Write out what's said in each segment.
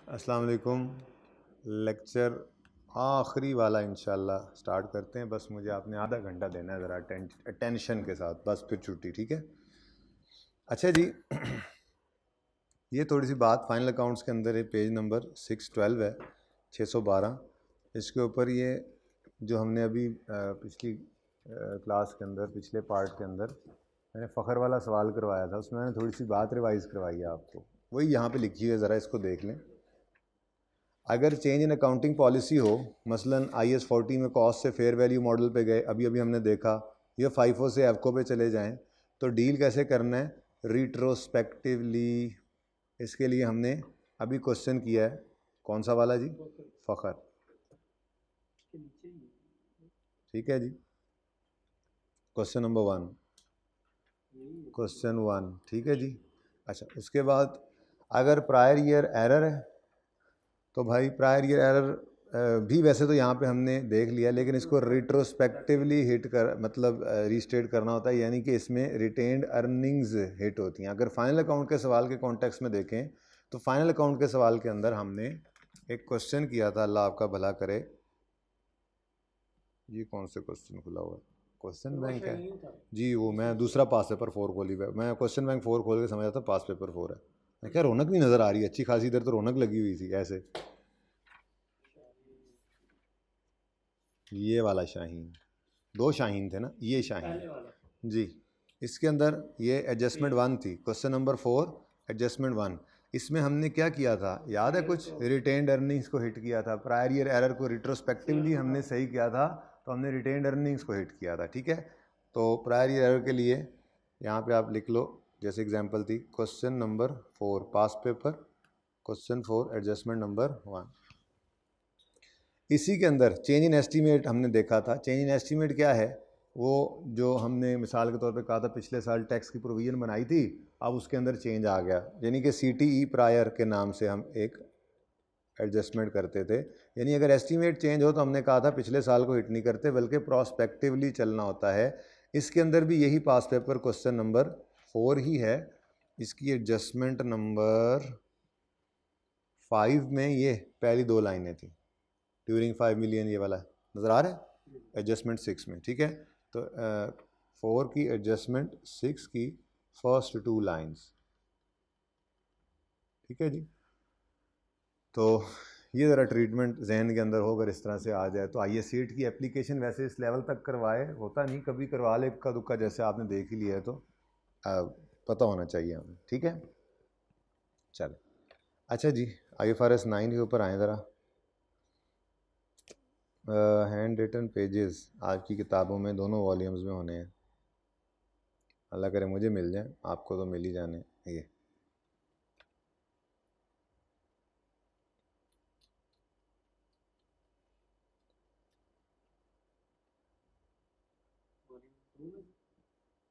अस्सलाम वालेकुम। लेक्चर आखिरी वाला इंशाल्लाह स्टार्ट करते हैं। बस मुझे आपने आधा घंटा देना है ज़रा अटेंशन के साथ, बस फिर छुट्टी, ठीक है। अच्छा जी, ये थोड़ी सी बात फाइनल अकाउंट्स के अंदर है, पेज नंबर 612 है, 612। इसके ऊपर ये जो हमने अभी पिछली क्लास के अंदर, पिछले पार्ट के अंदर मैंने फ़ख्र वाला सवाल करवाया था, उसमें मैंने थोड़ी सी बात रिवाइज़ करवाई है आपको, वही यहाँ पे लिखी हुई है, ज़रा इसको देख लें। अगर चेंज इन अकाउंटिंग पॉलिसी हो, मसलन IAS 40 में कॉस्ट से फेयर वैल्यू मॉडल पे गए, अभी अभी हमने देखा, या FIFO से एफको पे चले जाएं, तो डील कैसे करना है? रिट्रोस्पेक्टिवली। इसके लिए हमने अभी क्वेश्चन किया है, कौन सा वाला जी? फ़ख्र, ठीक है जी। क्वेश्चन नंबर 1, क्वेश्चन 1, ठीक है जी। अच्छा, उसके बाद अगर प्रायर ईयर एरर है, तो भाई प्रायर ईयर एरर भी वैसे तो यहाँ पे हमने देख लिया, लेकिन इसको रिट्रोस्पेक्टिवली हिट कर मतलब रीस्टेट करना होता है, यानी कि इसमें रिटेन्ड अर्निंग्स हिट होती हैं। अगर फाइनल अकाउंट के सवाल के कॉन्टेक्स्ट में देखें, तो फाइनल अकाउंट के सवाल के अंदर हमने एक क्वेश्चन किया था, अल्लाह आपका भला करे। ये कौन से क्वेश्चन खुला हुआ है? क्वेश्चन बैंक है जी, वो मैं दूसरा पास पेपर 4 खोली हुआ है, मैं क्वेश्चन बैंक 4 खोल के समझ आता पास पेपर 4 है। मैं क्या, रौनक नहीं नज़र आ रही, अच्छी खासी इधर तो रौनक लगी हुई थी ऐसे। ये वाला शाहीन, 2 शाहीन थे ना, ये शाहीन जी। इसके अंदर ये एडजस्टमेंट 1 थी, क्वेश्चन नंबर 4 एडजस्टमेंट 1। इसमें हमने क्या किया था, याद है? कुछ रिटेन्ड अर्निंग्स को हिट किया था, प्रायर ईयर एरर को रिट्रोस्पेक्टिवली हमने सही किया था, तो हमने रिटेन्ड अर्निंग्स को हिट किया था, ठीक है। तो प्रायर ईयर एरर के लिए यहाँ पे आप लिख लो, जैसे एग्जांपल थी क्वेश्चन नंबर 4 पास पेपर, क्वेश्चन 4 एडजस्टमेंट नंबर 1। इसी के अंदर चेंज इन एस्टीमेट हमने देखा था। चेंज इन एस्टीमेट क्या है? वो जो हमने मिसाल के तौर पे कहा था, पिछले साल टैक्स की प्रोविज़न बनाई थी, अब उसके अंदर चेंज आ गया, यानी कि CTE प्रायर के नाम से हम एक एडजस्टमेंट करते थे। यानी अगर एस्टीमेट चेंज हो तो हमने कहा था पिछले साल को हिट नहीं करते, बल्कि प्रोस्पेक्टिवली चलना होता है। इसके अंदर भी यही पास पेपर क्वेश्चन नंबर 4 ही है। इसकी एडजस्टमेंट नंबर 5 में ये पहली 2 लाइनें थी, ड्यूरिंग 5 मिलियन, ये वाला नज़र आ रहा है। एडजस्टमेंट 6 में, ठीक है। तो 4 की एडजस्टमेंट 6 की फर्स्ट 2 लाइंस, ठीक है जी। तो ये ज़रा ट्रीटमेंट जहन के अंदर हो, अगर इस तरह से आ जाए तो। IAS सीट की एप्लीकेशन वैसे इस लेवल तक करवाए, होता नहीं, कभी करवा ले इक्का दुक्का, जैसे आपने देख ही लिया है, तो पता होना चाहिए हमें, ठीक है। चलो, अच्छा जी, IFRS 9 के ऊपर आए ज़रा। हैंड रिटन पेजेस आपकी किताबों में दोनों वॉल्यूम्स में होने हैं, अल्लाह करे मुझे मिल जाए, आपको तो मिल ही जाने। ये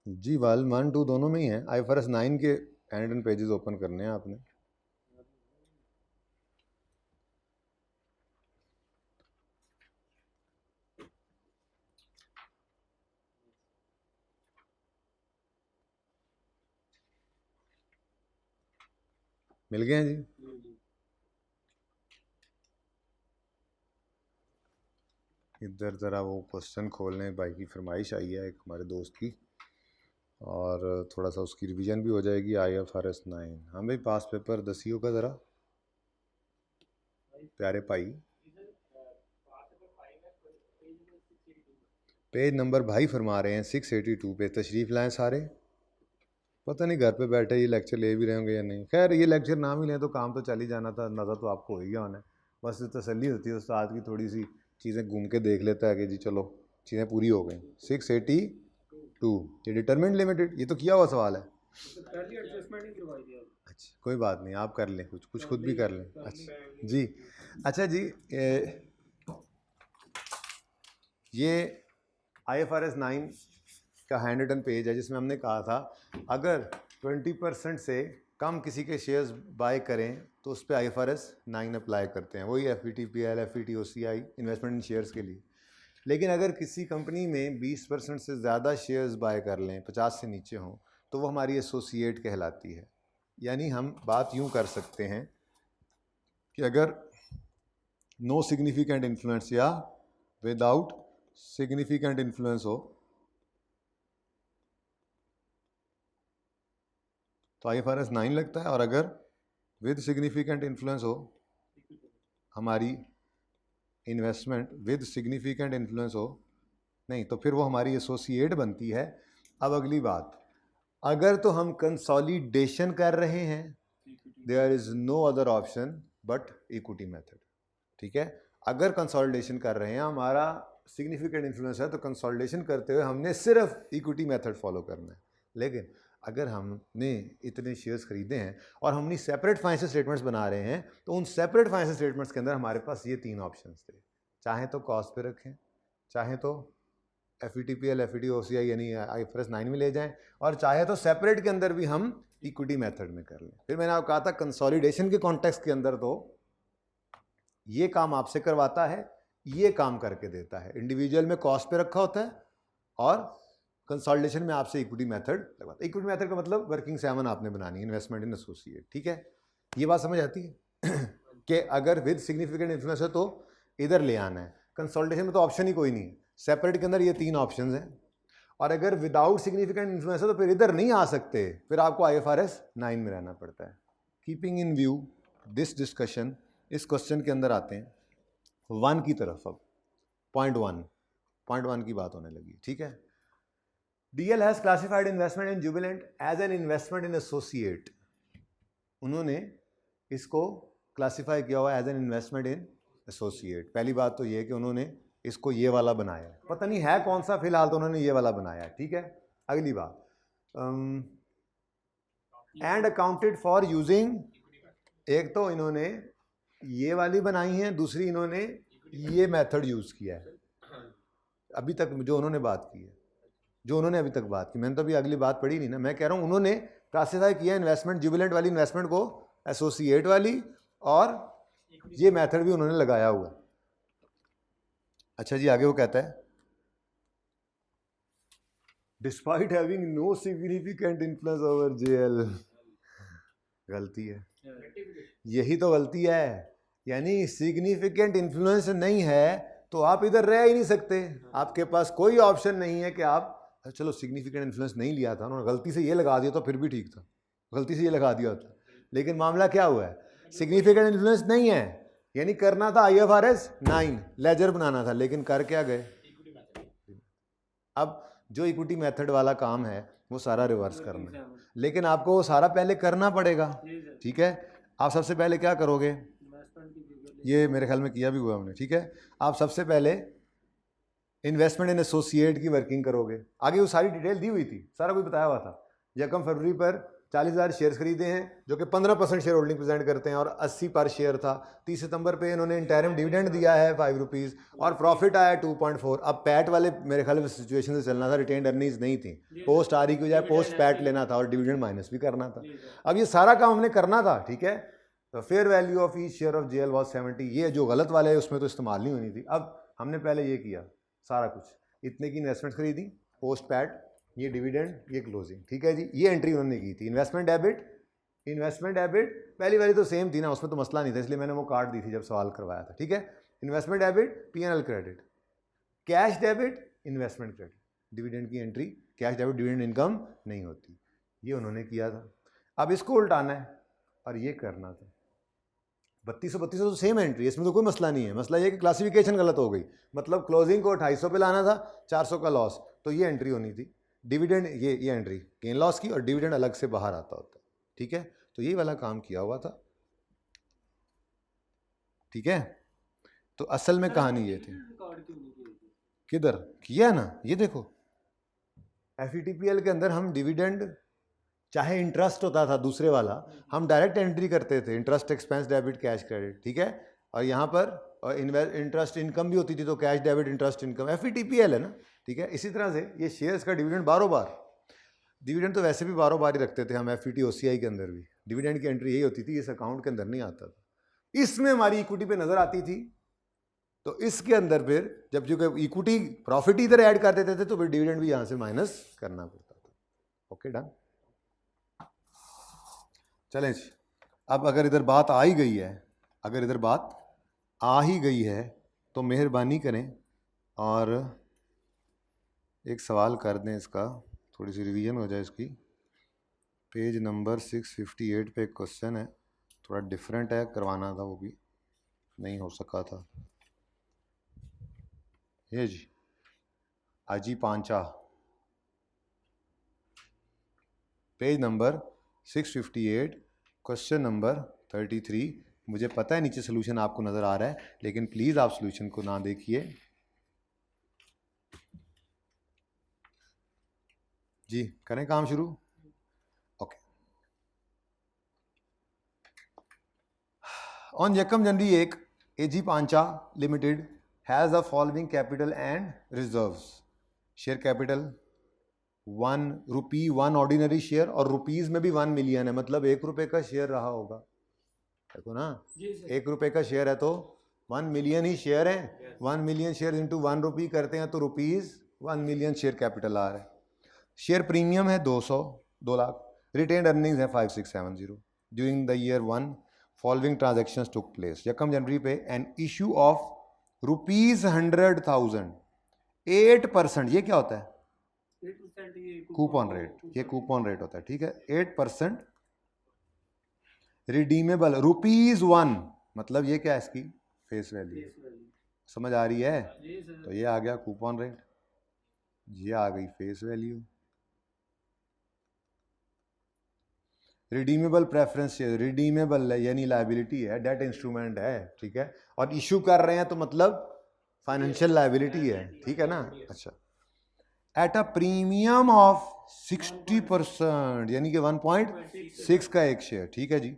जी, वॉल्यूम 1 2 दोनों में ही है। IFRS 9 के हैंड रिटन पेजेस ओपन करने हैं आपने। मिल गए हैं जी। इधर ज़रा वो क्वेश्चन खोलने, भाई की फरमाइश आई है एक हमारे दोस्त की, और थोड़ा सा उसकी रिवीजन भी हो जाएगी। IFRS 9, हाँ भाई, पास पेपर दसियों का ज़रा प्यारे भाई। पेज नंबर भाई फरमा रहे हैं 682 पे, तशरीफ़ लाएँ सारे। पता नहीं घर पे बैठे ये लेक्चर ले भी रहे होंगे या नहीं। खैर, ये लेक्चर ना भी लें तो काम तो चल ही जाना था, अंदाज़ा तो आपको हो ही गया होना है। बस तसल्ली होती है उस्ताद की, थोड़ी सी चीज़ें घूम के देख लेता है कि जी चलो चीज़ें पूरी हो गई। 682, ये डिटरमिनेंट लिमिटेड, ये तो किया हुआ सवाल है। अच्छा, कोई बात नहीं, आप कर लें, कुछ कुछ खुद भी कर लें। अच्छा जी, अच्छा जी, ये IFRS 9 का हैंड रिटन पेज है, जिसमें हमने कहा था अगर 20% से कम किसी के शेयर्स बाय करें तो उस पर IFRS 9 अप्लाई करते हैं, वही FVTPL FVT OCI इन्वेस्टमेंट इन शेयर्स के लिए। लेकिन अगर किसी कंपनी में 20% से ज़्यादा शेयर्स बाय कर लें, 50 से नीचे हों, तो वो हमारी एसोसिएट कहलाती है। यानी हम बात यूँ कर सकते हैं कि अगर नो सिग्निफिकेंट इन्फ्लुएंस या विदाउट सिग्निफिकेंट इन्फ्लुएंस हो तो IFRS 9 लगता है, और अगर विद सिग्निफिकेंट इन्फ्लुएंस हो हमारी इन्वेस्टमेंट, विद सिग्निफिकेंट इन्फ्लुएंस हो नहीं, तो फिर वो हमारी एसोसिएट बनती है। अब अगली बात, अगर तो हम कंसोलिडेशन कर रहे हैं, there is no other option but equity method, ठीक है। अगर कंसोलिडेशन कर रहे हैं, हमारा सिग्निफिकेंट इन्फ्लुएंस है, तो कंसोलिडेशन करते हुए हमने सिर्फ इक्विटी मेथड फॉलो करना है। लेकिन अगर हमने इतने शेयर्स खरीदे हैं और हमने सेपरेट फाइनेंशियल स्टेटमेंट्स बना रहे हैं, तो उन सेपरेट फाइनेंशियल स्टेटमेंट्स के अंदर हमारे पास ये 3 ऑप्शंस थे, चाहे तो कॉस्ट पे रखें, चाहे तो FVTPL, FVT, OCI यानी IFRS 9 में ले जाएं, और चाहे तो सेपरेट के अंदर भी हम इक्विटी मेथड में कर लें। फिर मैंने आपको कहा था कंसोलिडेशन के कॉन्टेक्स्ट के अंदर तो ये काम आपसे करवाता है, ये काम करके देता है। इंडिविजुअल में कॉस्ट पे रखा होता है और कंसोलिडेशन में आपसे इक्विटी मेथड लगवाता है। इक्विटी मेथड का मतलब वर्किंग सेवन आपने बनानी है, इन्वेस्टमेंट इन एसोसिएट, ठीक है। ये बात समझ आती है कि अगर विद सिग्निफिकेंट इन्फ्लुएंस है तो इधर ले आना है। कंसोलिडेशन में तो ऑप्शन ही कोई नहीं है, सेपरेट के अंदर ये 3 ऑप्शन हैं, और अगर विदाउट सिग्निफिकेंट इन्फ्लुएंस है तो फिर इधर नहीं आ सकते, फिर आपको IFRS 9 में रहना पड़ता है। Keeping in view this discussion, इस क्वेश्चन के अंदर आते हैं 1 की तरफ। अब पॉइंट वन की बात होने लगी, ठीक है। DL has classified investment in Jubilant as an investment in associate. उन्होंने इसको क्लासिफाई किया हुआ as an investment in associate. पहली बात तो ये है कि उन्होंने इसको ये वाला बनाया है, पता नहीं है कौन सा, फिलहाल तो उन्होंने ये वाला बनाया है, ठीक है। अगली बात, एंड अकाउंटेड फॉर यूजिंग, एक तो इन्होंने ये वाली बनाई है, दूसरी इन्होंने ये मेथड यूज किया है अभी तक जो उन्होंने बात की है, जो उन्होंने अभी तक बात की। मैंने तो अभी अगली बात पढ़ी नहीं ना, मैं कह रहा हूँ उन्होंने क्लासिफाई किया इन्वेस्टमेंट, जुबिलेंट वाली इन्वेस्टमेंट को एसोसिएट वाली, और ये मेथड भी उन्होंने लगाया हुआ। अच्छा जी, आगे वो कहता है despite having no significant influence over JL। गलती है, यही तो गलती है, यानी सिग्निफिकेंट इन्फ्लुएंस नहीं है तो आप इधर रह ही नहीं सकते। आपके पास कोई ऑप्शन नहीं है कि आप, चलो सिग्निफिकेंट इन्फ्लुएंस नहीं लिया था, उन्होंने गलती से ये लगा दिया तो फिर भी ठीक था, गलती से ये लगा दिया होता, लेकिन मामला क्या हुआ है, सिग्निफिकेंट इन्फ्लुएंस नहीं है, यानी करना था IFRS 9 लेजर बनाना था, लेकिन कर क्या गए। अब जो इक्विटी मेथड वाला काम है वो सारा रिवर्स करना है, लेकिन आपको वो सारा पहले करना पड़ेगा, ठीक है। आप सबसे पहले क्या करोगे, ये मेरे ख्याल में किया भी हुआ हमने, ठीक है। आप सबसे पहले इन्वेस्टमेंट इन एसोसिएट की वर्किंग करोगे, आगे वो सारी डिटेल दी हुई थी, सारा कुछ बताया हुआ था। 1 फरवरी पर 40,000 शेयर्स खरीदे हैं जो कि 15% शेयर होल्डिंग प्रेजेंट करते हैं, और 80 पर शेयर था। 30 सितंबर पे इन्होंने इंटरिम डिविडेंड दिया है 5 रुपीज़, और प्रॉफिट आया 2.4। अब पैट वाले मेरे ख्याल में सिचुएशन से चलना था, रिटेन्ड अर्निंग्स नहीं थी, पोस्ट RE की बजाय पोस्ट पैट लेना था और डिविडेंड माइनस भी करना था। अब ये सारा काम हमने करना था, ठीक है। तो fair value of each share of JL was 70। ये जो गलत वाले है उसमें तो इस्तेमाल नहीं होनी थी। अब हमने पहले ये किया, सारा कुछ इतने की इन्वेस्टमेंट खरीदी, पोस्ट पैट, ये डिविडेंड, ये क्लोजिंग, ठीक है जी। ये एंट्री उन्होंने की थी। इन्वेस्टमेंट डेबिट पहली वाली तो सेम थी ना, उसमें तो मसला नहीं था, इसलिए मैंने वो कार्ड दी थी जब सवाल करवाया था, ठीक है। Investment debit P&L credit, cash debit investment credit, dividend की entry, cash debit dividend income नहीं होती, ये उन्होंने किया था। अब इसको उल्टाना है और ये करना था। 3200 तो सेम एंट्री, इसमें तो कोई मसला नहीं है। मसला ये कि क्लासिफिकेशन गलत हो गई, मतलब क्लोजिंग को 250 पे लाना था, 400 का लॉस, तो ये एंट्री होनी थी। डिविडेंड ये एंट्री गेन लॉस की, और डिविडेंड अलग से बाहर आता होता है, ठीक है। तो ये वाला काम किया हुआ था, ठीक है। तो असल में कहानी ये थी, किधर किया ना, ये देखो FVTPL के अंदर हम डिविडेंड, चाहे इंटरेस्ट होता था दूसरे वाला, हम डायरेक्ट एंट्री करते थे, interest expense debit cash credit, ठीक है। और यहाँ पर इंटरेस्ट इनकम भी होती थी, तो cash debit interest income FVTPL है ना, ठीक है। इसी तरह से ये शेयर्स का डिविडेंड बारों बार, डिविडेंड तो वैसे भी बारों बार ही रखते थे हम FVT OCI के अंदर भी, डिविडेंड की एंट्री यही होती थी, इस अकाउंट के अंदर नहीं आता था, इसमें हमारी इक्विटी पे नजर आती थी। तो इसके अंदर फिर जब जो इक्विटी प्रॉफिट इधर ऐड कर देते थे तो फिर डिविडेंड भी यहाँ से माइनस करना पड़ता था। ओके डन, चलें जी। अब अगर इधर बात आ ही गई है, अगर इधर बात आ ही गई है तो मेहरबानी करें और एक सवाल कर दें, इसका थोड़ी सी रिवीजन हो जाए इसकी। पेज नंबर 658 पे एक क्वेश्चन है, थोड़ा डिफरेंट है, करवाना था वो भी नहीं हो सका था। ये जी अजी पांचा, पेज नंबर 658, क्वेश्चन नंबर 33। मुझे पता है नीचे सोल्यूशन आपको नज़र आ रहा है, लेकिन प्लीज़ आप सोल्यूशन को ना देखिए जी। करें काम शुरू। ओके। ऑन यकम January 1, AG Pancha limited has the following capital and reserves. Share capital 1 rupee 1 ordinary share, और रुपीज़ में भी 1 मिलियन है, मतलब 1 रुपये का शेयर रहा होगा। देखो ना, 1 रुपये का शेयर है तो 1 मिलियन ही शेयर है। 1 मिलियन शेयर इंटू 1 रुपी करते हैं तो रुपीज़ 1 मिलियन शेयर कैपिटल आ रहा है। शेयर प्रीमियम है 2 लाख। रिटेन्ड अर्निंग्स है 5670। During the year 1 following transactions took place. यकम जनवरी पे एन इशू ऑफ ₹100,000, 8%। ये क्या होता है? Coupon rate. ये कूपन रेट होता है, ठीक है। 8% रिडीमेबल ₹1, मतलब ये क्या है इसकी फेस वैल्यू। समझ आ रही है? तो ये आ गया कूपन रेट, ये आ गई face value. Redeemable preference share, redeemable है यानी लायबिलिटी है, डेट इंस्ट्रूमेंट है, ठीक है। और इशू कर रहे हैं तो मतलब फाइनेंशियल लायबिलिटी है, ठीक है ना। अच्छा, एट अ प्रीमियम ऑफ 60%, यानी कि 1.6 का एक शेयर, ठीक है जी।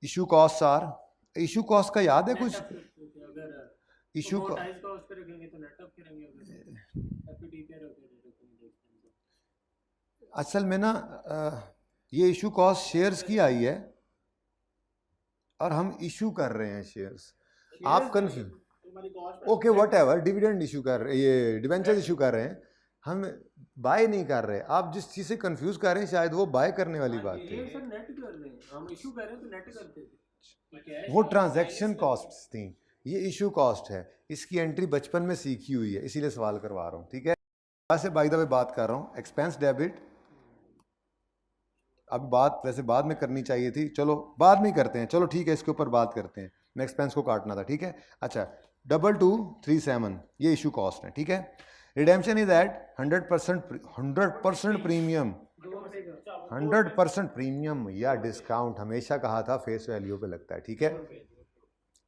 Issue cost are, issue cost का याद है कुछ? इशू असल में ना ये इशू कॉस्ट शेयर्स की आई है और हम इशू कर रहे हैं शेयर्स। आप confuse, okay what ever, dividend issue कर रहे, ये डिवेंचर इशू कर रहे हैं, हम बाय नहीं कर रहे। आप जिस चीज से कंफ्यूज कर रहे हैं शायद वो बाय करने वाली बात थी। वो ट्रांजैक्शन कॉस्ट्स थी, ये इशू कॉस्ट है। इसकी एंट्री बचपन में सीखी हुई है, इसीलिए सवाल करवा रहा हूँ, ठीक है। से बाय द वे बात कर रहा हूँ, एक्सपेंस डेबिट अब बात वैसे बाद में करनी चाहिए थी, चलो बाद में करते हैं, चलो ठीक है, इसके ऊपर बात करते हैं। मैं एक्सपेंस को काटना था, ठीक है। अच्छा, 2237 ये इशू कॉस्ट है, ठीक है। Redemption is at 100% premium, 100% premium या डिस्काउंट हमेशा कहा था फेस वैल्यू पे लगता है, ठीक है।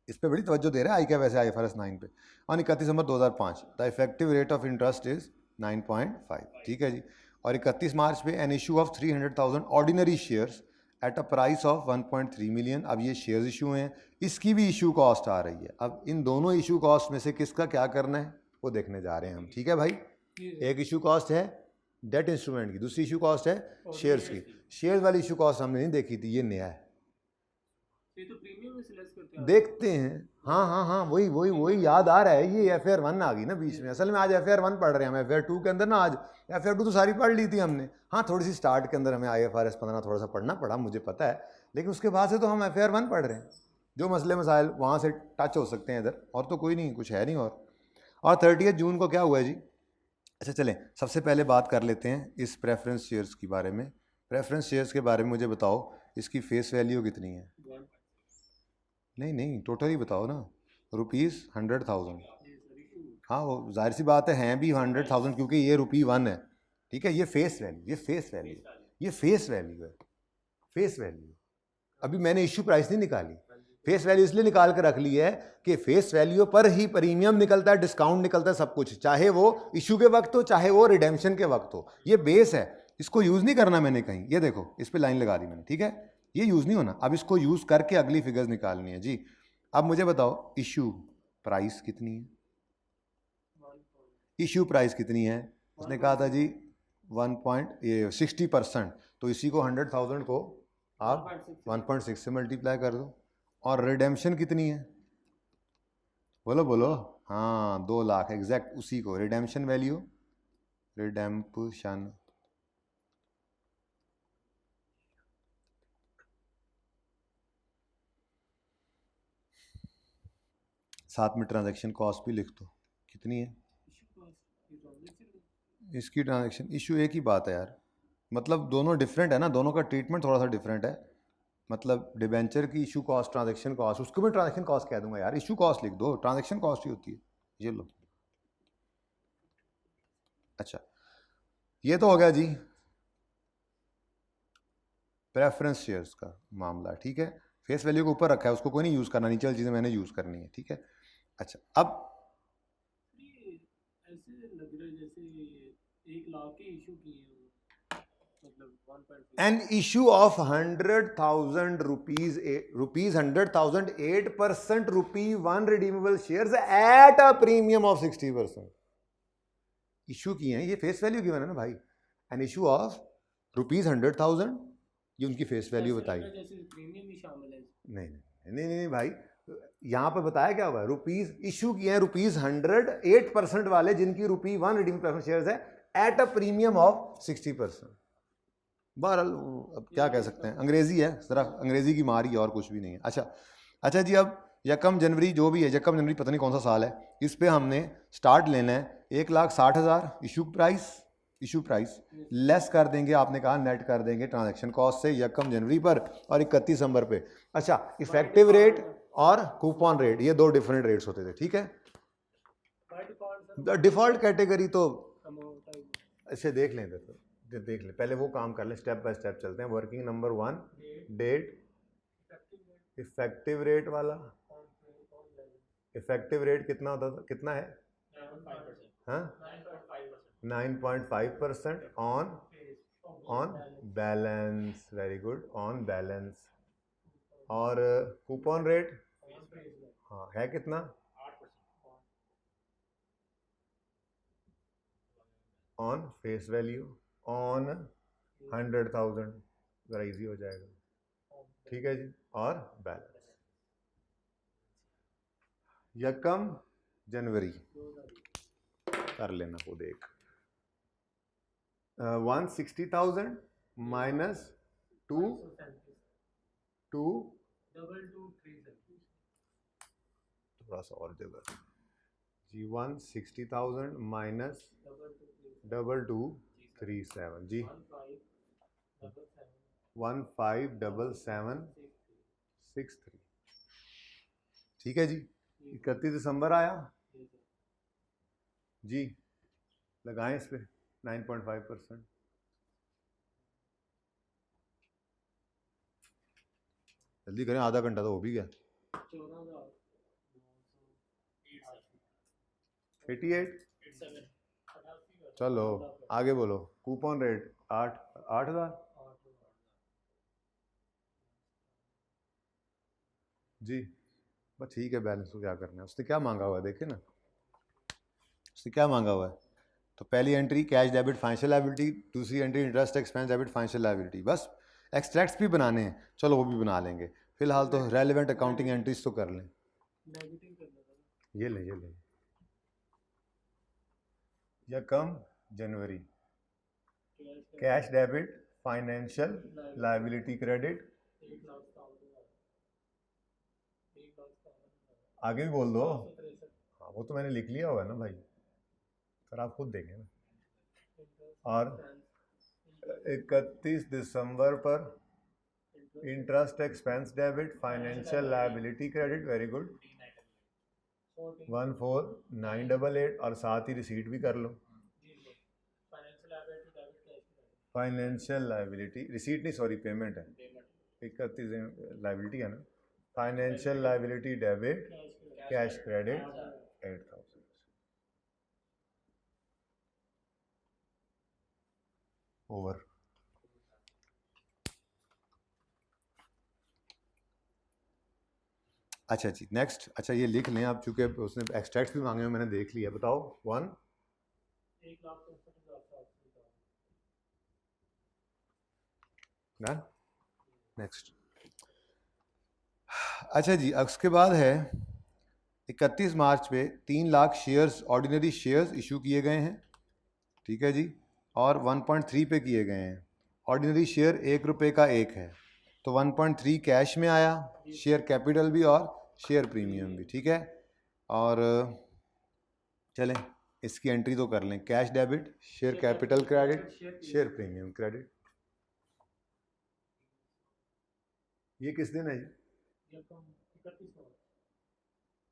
इस पे बड़ी तवज्जो दे रहा है आई क्या वैसे IFRS 9 पे। और 31 दिसंबर 2005 the effective rate of interest is 9.5, ठीक है जी। और 31 मार्च पे an issue of 300,000 ordinary shares at a price of 1.3 million. अब ये शेयर्स इशू हैं, इसकी भी इशू कॉस्ट आ रही है। अब इन दोनों इशू कॉस्ट में से किसका क्या करना है वो देखने जा रहे हैं हम, ठीक है भाई। एक इशू कॉस्ट है डेट इंस्ट्रूमेंट की, दूसरी इशू कॉस्ट है शेयर्स की। शेयर्स वाली इशू कॉस्ट हमने नहीं देखी थी, ये नया है, तो प्रीमियम में से लेस करते हैं, देखते हैं। हाँ हाँ हाँ, वही वही वही याद आ रहा है, ये FR 1 आ गई ना बीच में। असल में आज FR 1 पढ़ रहे हैं हम, FR 2 के अंदर ना, आज FR 2 तो सारी पढ़ ली थी हमने। हाँ, थोड़ी सी स्टार्ट के अंदर हमें IFRS 15 थोड़ा सा पढ़ना पड़ा, मुझे पता है, लेकिन उसके बाद से तो हम FR 1 पढ़ रहे हैं। जो मसले मसाइल वहाँ से टच हो सकते हैं इधर, और तो कोई नहीं, कुछ है नहीं। और 30 जून को क्या हुआ है जी? अच्छा चलें, सबसे पहले बात कर लेते हैं इस प्रेफरेंस शेयर्स के बारे में। प्रेफरेंस शेयर्स के बारे में मुझे बताओ, इसकी फेस वैल्यू कितनी है? नहीं नहीं, टोटल ही बताओ ना। ₹100,000। हाँ, वो जाहिर सी बात है, हैं भी 100,000 क्योंकि ये ₹1 है, ठीक है। ये फेस वैल्यू, ये फेस वैल्यू, ये फेस वैल्यू है, फेस वैल्यू। अभी मैंने इश्यू प्राइस नहीं निकाली, फेस वैल्यू इसलिए निकाल के रख ली है कि फेस वैल्यू पर ही प्रीमियम निकलता है, डिस्काउंट निकलता है, सब कुछ, चाहे वो इशू के वक्त हो चाहे वो रिडेम्पशन के वक्त हो। ये बेस है, इसको यूज़ नहीं करना मैंने कहीं। ये देखो, इस पर लाइन लगा दी मैंने, ठीक है। ये यूज़ नहीं होना, अब इसको यूज़ करके अगली फिगर्स निकालनी है जी। अब मुझे बताओ इशू प्राइस कितनी है? इशू प्राइस कितनी है? उसने कहा था जी 60%, तो इसी को 100,000 को आप 1.6 से मल्टीप्लाई कर दो। और रिडेम्पशन कितनी है? बोलो बोलो। हाँ, 2 लाख, एग्जैक्ट उसी को रिडेम्पशन वैल्यू, रिडेम्पशन साथ में ट्रांजैक्शन कॉस्ट भी लिख दो, कितनी है इसकी ट्रांजैक्शन। इशू एक ही बात है यार, मतलब दोनों डिफरेंट है ना, दोनों का ट्रीटमेंट थोड़ा सा डिफरेंट है। मतलब डिबेंचर की इशू कॉस्ट, ट्रांजैक्शन कॉस्ट, उसको मैं ट्रांजैक्शन कॉस्ट कह दूंगा यार, इशू कॉस्ट लिख दो, ट्रांजैक्शन कॉस्ट ही होती है। ये लो, अच्छा ये तो हो गया जी प्रेफरेंस शेयर्स का मामला, ठीक है। फेस वैल्यू के ऊपर रखा है, उसको कोई नहीं यूज़ करना, नीचे वाली चीज़ें मैंने यूज़ करनी है, ठीक है। अच्छा अब ऐसे लग रहा है जैसे 1 लाख के इशू किए हैं, मतलब 1.5 an issue of 100,000 rupees, rupees 100,000, 8% rupee one redeemable shares at a premium of 60%। Issue किए हैं, ये फेस वैल्यू गिवन है ना भाई, एन इशू ऑफ रुपीज 100,000, ये उनकी फेस वैल्यू बताई। जैसे प्रीमियम भी शामिल है। नहीं नहीं नहीं नहीं भाई, यहाँ पर बताया क्या हुआ है, रुपीज इशू किए हैं रुपीज 100, 8% वाले जिनकी रुपी 1 रिडीम प्रेफरेंस शेयर्स है एट अ प्रीमियम ऑफ 60%। बहरहाल अब क्या कह सकते हैं, अंग्रेजी है, जरा अंग्रेजी की मारी और कुछ भी नहीं है। अच्छा जी, अब यकम जनवरी जो भी है, यकम जनवरी पता नहीं कौन सा साल है, इस पे हमने स्टार्ट लेना है 1,60,000 इशू प्राइस लेस कर देंगे, आपने कहा नेट कर देंगे ट्रांजैक्शन कॉस्ट से यकम जनवरी पर और 31 दिसंबर पे। अच्छा इफेक्टिव रेट और कूपन रेट, ये दो डिफरेंट रेट्स होते थे, ठीक है। डिफॉल्ट कैटेगरी तो अच्छे देख लें, देख लें पहले वो काम कर लें, स्टेप बाय स्टेप चलते हैं। Working number 1 debt, effective rate वाला, इफेक्टिव रेट कितना होता था, कितना है, 9.5% on balance, very good, on balance. और कूपन रेट हाँ है कितना, ऑन फेस वैल्यू, ऑन 100,000, ज़रा इजी हो जाएगा, ठीक है जी। और बैलेंस यकम जनवरी कर लेना खुद एक, 160,000 माइनस 2 थोड़ा सा और जगह जी, 160,000 माइनस 2237 जी, 157763, ठीक है जी। 31 दिसंबर आया जी, लगाएं इस पे 9.5%, जल्दी करें, आधा घंटा तो हो भी गया। 88, चलो आगे बोलो। कूपन रेट 8,000 जी, बस ठीक है। बैलेंस को क्या करना है, उसने क्या मांगा हुआ है देखे ना, उसने क्या मांगा हुआ है। तो पहली entry cash debit financial liability, दूसरी entry interest expense debit financial liability. बस एक्सट्रैक्ट्स भी बनाने हैं, चलो वो भी बना लेंगे, फिलहाल तो रेलिवेंट अकाउंटिंग एंट्रीज तो कर लें। ये लें यकम जनवरी, cash debit financial liability credit, आगे भी बोल दो। हाँ वो तो मैंने लिख लिया हुआ है ना भाई, फिर आप खुद देखें ना। और 31 दिसंबर पर interest expense debit financial liability credit, very good, 14,988, और साथ ही रिसीट भी कर लो। फाइनेंशियल लायबिलिटी रिसीट नहीं, सॉरी पेमेंट है, 31 लायबिलिटी है ना, financial liability debit cash credit 8,000। Over. अच्छा जी नेक्स्ट, अच्छा ये लिख लें आप, चूंकि उसने एक्सट्रैक्ट भी मांगे हैं, मैंने देख लिया। बताओ 1 ना नेक्स्ट। अच्छा जी, उसके बाद है 31 मार्च पे 3 lakh shares, ordinary shares issue किए गए हैं, ठीक है जी, और 1.3 पे किए गए हैं। ऑर्डिनरी शेयर 1 रुपये का एक है, तो 1.3 कैश में आया, शेयर कैपिटल भी और शेयर प्रीमियम भी, ठीक है। और चलें इसकी एंट्री तो कर लें। Cash debit, share capital credit, share premium credit. ये किस दिन है जी?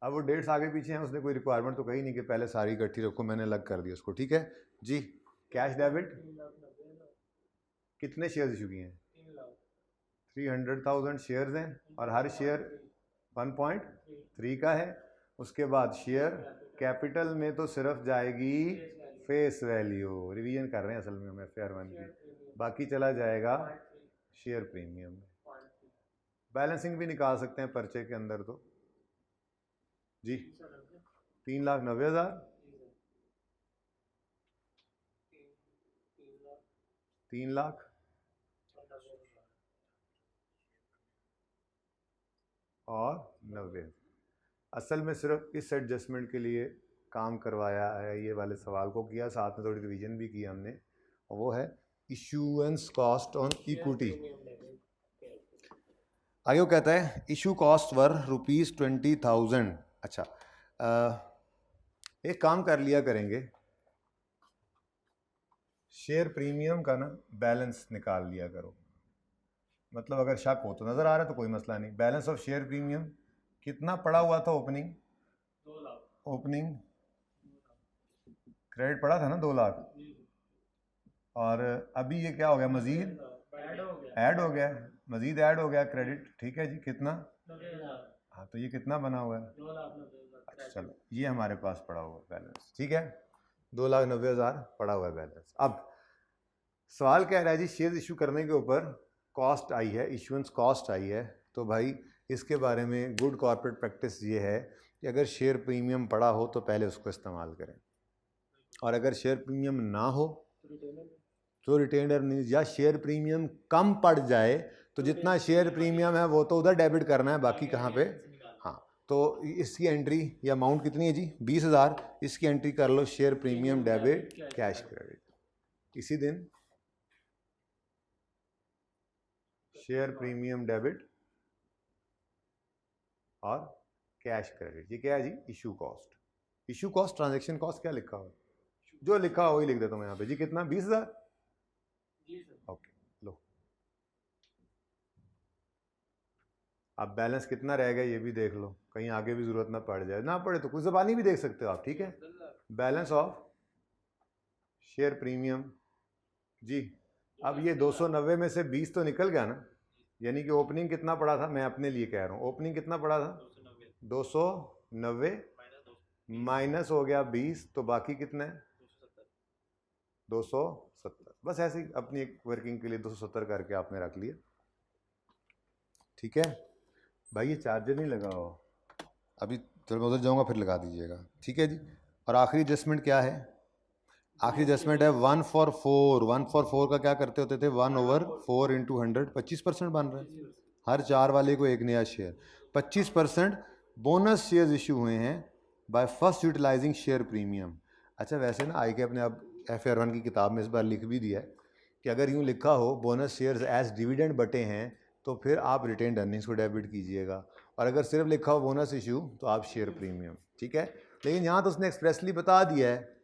अब वो डेट्स आगे पीछे हैं, उसने कोई रिक्वायरमेंट तो कही नहीं कि पहले सारी इकट्ठी रखो, मैंने अलग कर दिया उसको। ठीक है जी। कैश डेबिट कितने शेयर्स इशू किए हैं? 300,000 शेयर्स हैं और हर शेयर 1.3 का है। उसके बाद शेयर कैपिटल में तो सिर्फ जाएगी फेस वैल्यू, रिवीजन कर रहे हैं असल में हम FR1 की, बाकी चला जाएगा शेयर प्रीमियम में। बैलेंसिंग भी निकाल सकते हैं पर्चे के अंदर तो जी। 3,90,000, 3 लाख और 90। असल में सिर्फ इस एडजस्टमेंट के लिए काम करवाया है, ये वाले सवाल को किया, साथ में थोड़ी रिवीजन भी की हमने, और वो है इशूएंस कॉस्ट ऑन इक्विटी। आगे वो कहता है इशू कॉस्ट वर ₹20,000। अच्छा, एक काम कर लिया करेंगे, शेयर प्रीमियम का ना बैलेंस निकाल लिया करो। मतलब अगर शक हो तो, नज़र आ रहा है तो कोई मसला नहीं। बैलेंस ऑफ शेयर प्रीमियम कितना पड़ा हुआ था ओपनिंग? 2 लाख। ओपनिंग क्रेडिट पड़ा था ना 2 लाख, और अभी ये क्या हो गया, मज़ीद ऐड हो गया, मज़ीद ऐड हो गया क्रेडिट। ठीक है जी, कितना? हाँ, तो ये कितना बना हुआ है? 2,90,000। अच्छा चलो, ये हमारे पास पड़ा हुआ है बैलेंस। ठीक है, 2,90,000 पड़ा हुआ है बैलेंस। अब सवाल क्या है जी, शेयर इशू करने के ऊपर कॉस्ट आई है, इशुएंस कॉस्ट आई है, तो भाई इसके बारे में गुड कॉर्पोरेट प्रैक्टिस ये है कि अगर शेयर प्रीमियम पड़ा हो तो पहले उसको इस्तेमाल करें, और अगर शेयर प्रीमियम ना हो तो रिटेन अर्निंग्स या शेयर प्रीमियम कम पड़ जाए तो जितना शेयर प्रीमियम है वो तो उधर डेबिट करना है, बाकी कहाँ पे? हाँ, तो इसकी एंट्री या अमाउंट कितनी है जी? 20,000। इसकी एंट्री कर लो, share premium debit cash credit. इसी दिन शेयर प्रीमियम डेबिट और कैश क्रेडिट। ये क्या है जी? Issue cost. Issue cost, transaction cost क्या लिखा हुआ है? जो लिखा हो वही लिख देता हूँ यहाँ पे जी। कितना? 20,000। ओके, लो अब बैलेंस कितना रहेगा ये भी देख लो, कहीं आगे भी जरूरत ना पड़ जाए। ना पड़े तो कुछ ज़बानी भी देख सकते हो आप। ठीक है, बैलेंस ऑफ शेयर प्रीमियम जी। अब ये 290 में से 20 तो निकल गया ना, यानी कि ओपनिंग कितना पड़ा था, मैं अपने लिए कह रहा हूँ, ओपनिंग कितना पड़ा था? 290 माइनस हो गया 20, तो बाकी कितना है? 270। बस ऐसे ही अपनी एक वर्किंग के लिए 270 करके आपने रख लिया। ठीक है भाई, ये चार्जर नहीं लगा हो अभी, तो मैं उधर जाऊँगा फिर लगा दीजिएगा। ठीक है जी। और आखिरी एडजस्टमेंट क्या है? आखिरी एडजस्टमेंट है 1/4। 1/4 का क्या करते होते थे? 1/4 × 100, 25% बन रहा है। हर 4 वाले को एक नया शेयर, 25% बोनस शेयर्स इशू हुए हैं by first utilising share premium. अच्छा, वैसे ना आई के अपने अब FR1 की किताब में इस बार लिख भी दिया है कि अगर यूँ लिखा हो बोनस शेयर्स एज डिविडेंड बटे हैं तो फिर आप रिटेन अर्निंग्स को डेबिट कीजिएगा, और अगर सिर्फ लिखा हो बोनस इशू तो आप शेयर प्रीमियम। ठीक है, लेकिन यहाँ तो उसने एक्सप्रेसली बता दिया है।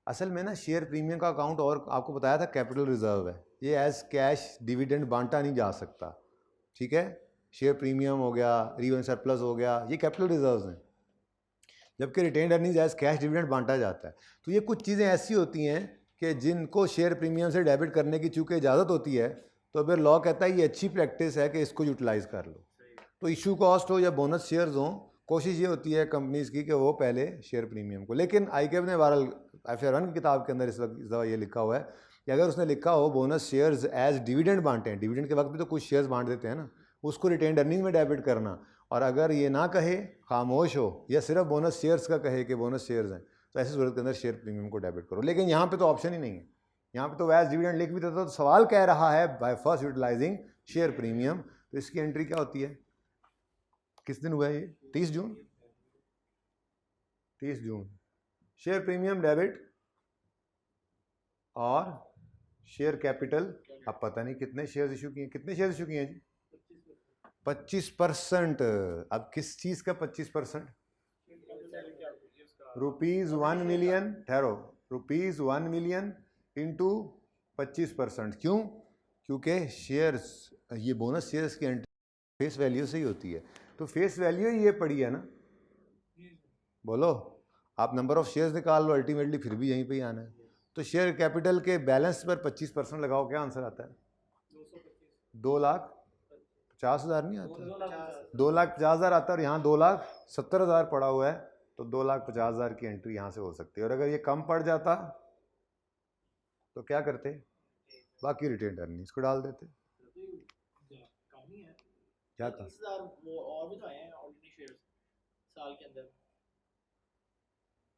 असल में ना शेयर प्रीमियम का अकाउंट, और आपको बताया था कैपिटल रिजर्व है, ये एज कैश डिविडेंड बांटा नहीं जा सकता। ठीक है, शेयर प्रीमियम हो गया, रीवन सरप्लस हो गया, ये कैपिटल रिजर्व्स हैं, जबकि retained earnings as cash dividend बांटा जाता है। तो ये कुछ चीज़ें ऐसी होती हैं कि जिनको शेयर प्रीमियम से डेबिट करने की चूँकि इजाज़त होती है, तो फिर लॉ कहता है ये अच्छी प्रैक्टिस है कि इसको यूटिलाइज़ कर लो। तो इशू कॉस्ट हो या बोनस शेयर्स हों, कोशिश ये होती है कंपनीज़ की कि वो पहले शेयर प्रीमियम को, लेकिन ICAP ने बहरहाल FR1 की किताब के अंदर इस वक्त ये लिखा हुआ है कि अगर उसने लिखा हो बोनस शेयर्स एज डिविडेंड बांटे हैं, डिविडेंड के वक्त भी तो कुछ शेयर्स बांट देते हैं ना, उसको रिटेन्ड अर्निंग में डेबिट करना, और अगर ये ना कहे, खामोश हो, या सिर्फ बोनस शेयर्स का कहे कि बोनस शेयर्स हैं, तो ऐसी सूरत के अंदर शेयर प्रीमियम को डेबिट करो। लेकिन यहाँ पे तो ऑप्शन ही नहीं है, यहाँ पे तो एज डिविडेंड लिख भी देता, तो सवाल कह रहा है by first utilising share premium, तो इसकी एंट्री क्या होती है? किस दिन हुआ है ये? 30 जून। 30 जून शेयर प्रीमियम डेबिट और शेयर कैपिटल। अब पता नहीं कितने शेयर इशू किए, कितने शेयर इशू किए हैं जी? 25%। अब किस चीज़ का 25%? ₹1 मिलियन, ठहरो, ₹1 मिलियन इंटू 25%। क्यों? क्योंकि शेयर्स, ये बोनस शेयर्स की एंट्री फेस वैल्यू से ही होती है, तो फेस वैल्यू ही ये पड़ी है ना। बोलो, आप नंबर ऑफ शेयर्स निकाल लो, अल्टीमेटली फिर भी यहीं पे ही आना है। तो शेयर कैपिटल के बैलेंस पर 25% लगाओ, क्या आंसर आता है? 2,50,000 नहीं आता, 2,50,000 आता है, और यहाँ 2,70,000 पड़ा हुआ है, तो 2,50,000 की एंट्री यहाँ से हो सकती है। और अगर ये कम पड़ जाता तो क्या करते? बाकी रिटेन अर्निंग्स को डाल देते। क्या था? 30,000 वो और भी तो आए हैं ऑर्डिनरी शेयर्स साल के अंदर।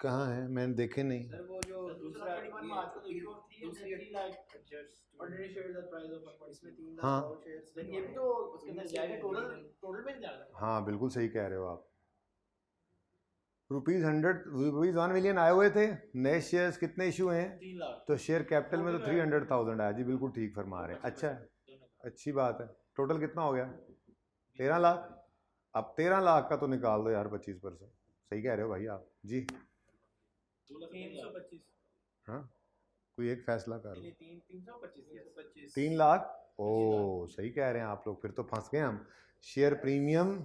कहाँ है? मैंने देखे नहीं। सर वो जो दूसरा 21 मार्च को देखो, दूसरी 3 lakh ordinary shares at price of 1, इसमें 3 लाख हाँ। और शेयर्स, देन ये भी तो उसके अंदर जाएगा, टोटल में जाएगा। हाँ बिल्कुल सही कह रहे हो आप। ₹100 1 मिलियन आए हुए थे, नए शेयर्स कितने इशू हैं? 3 लाख। तो शेयर कैपिटल में तो 300,000 आया जी, बिल्कुल ठीक फरमा रहे हैं। अच्छा है, अच्छी बात है। टोटल कितना हो गया? 13 लाख। अब 13 लाख का तो निकाल दो यार 25%। सही कह रहे हो भाई आप जी। 325। हाँ, कोई एक फैसला करो। 325 3 लाख। ओ सही कह रहे हैं आप लोग, फिर तो फंस गए हम। शेयर प्रीमियम,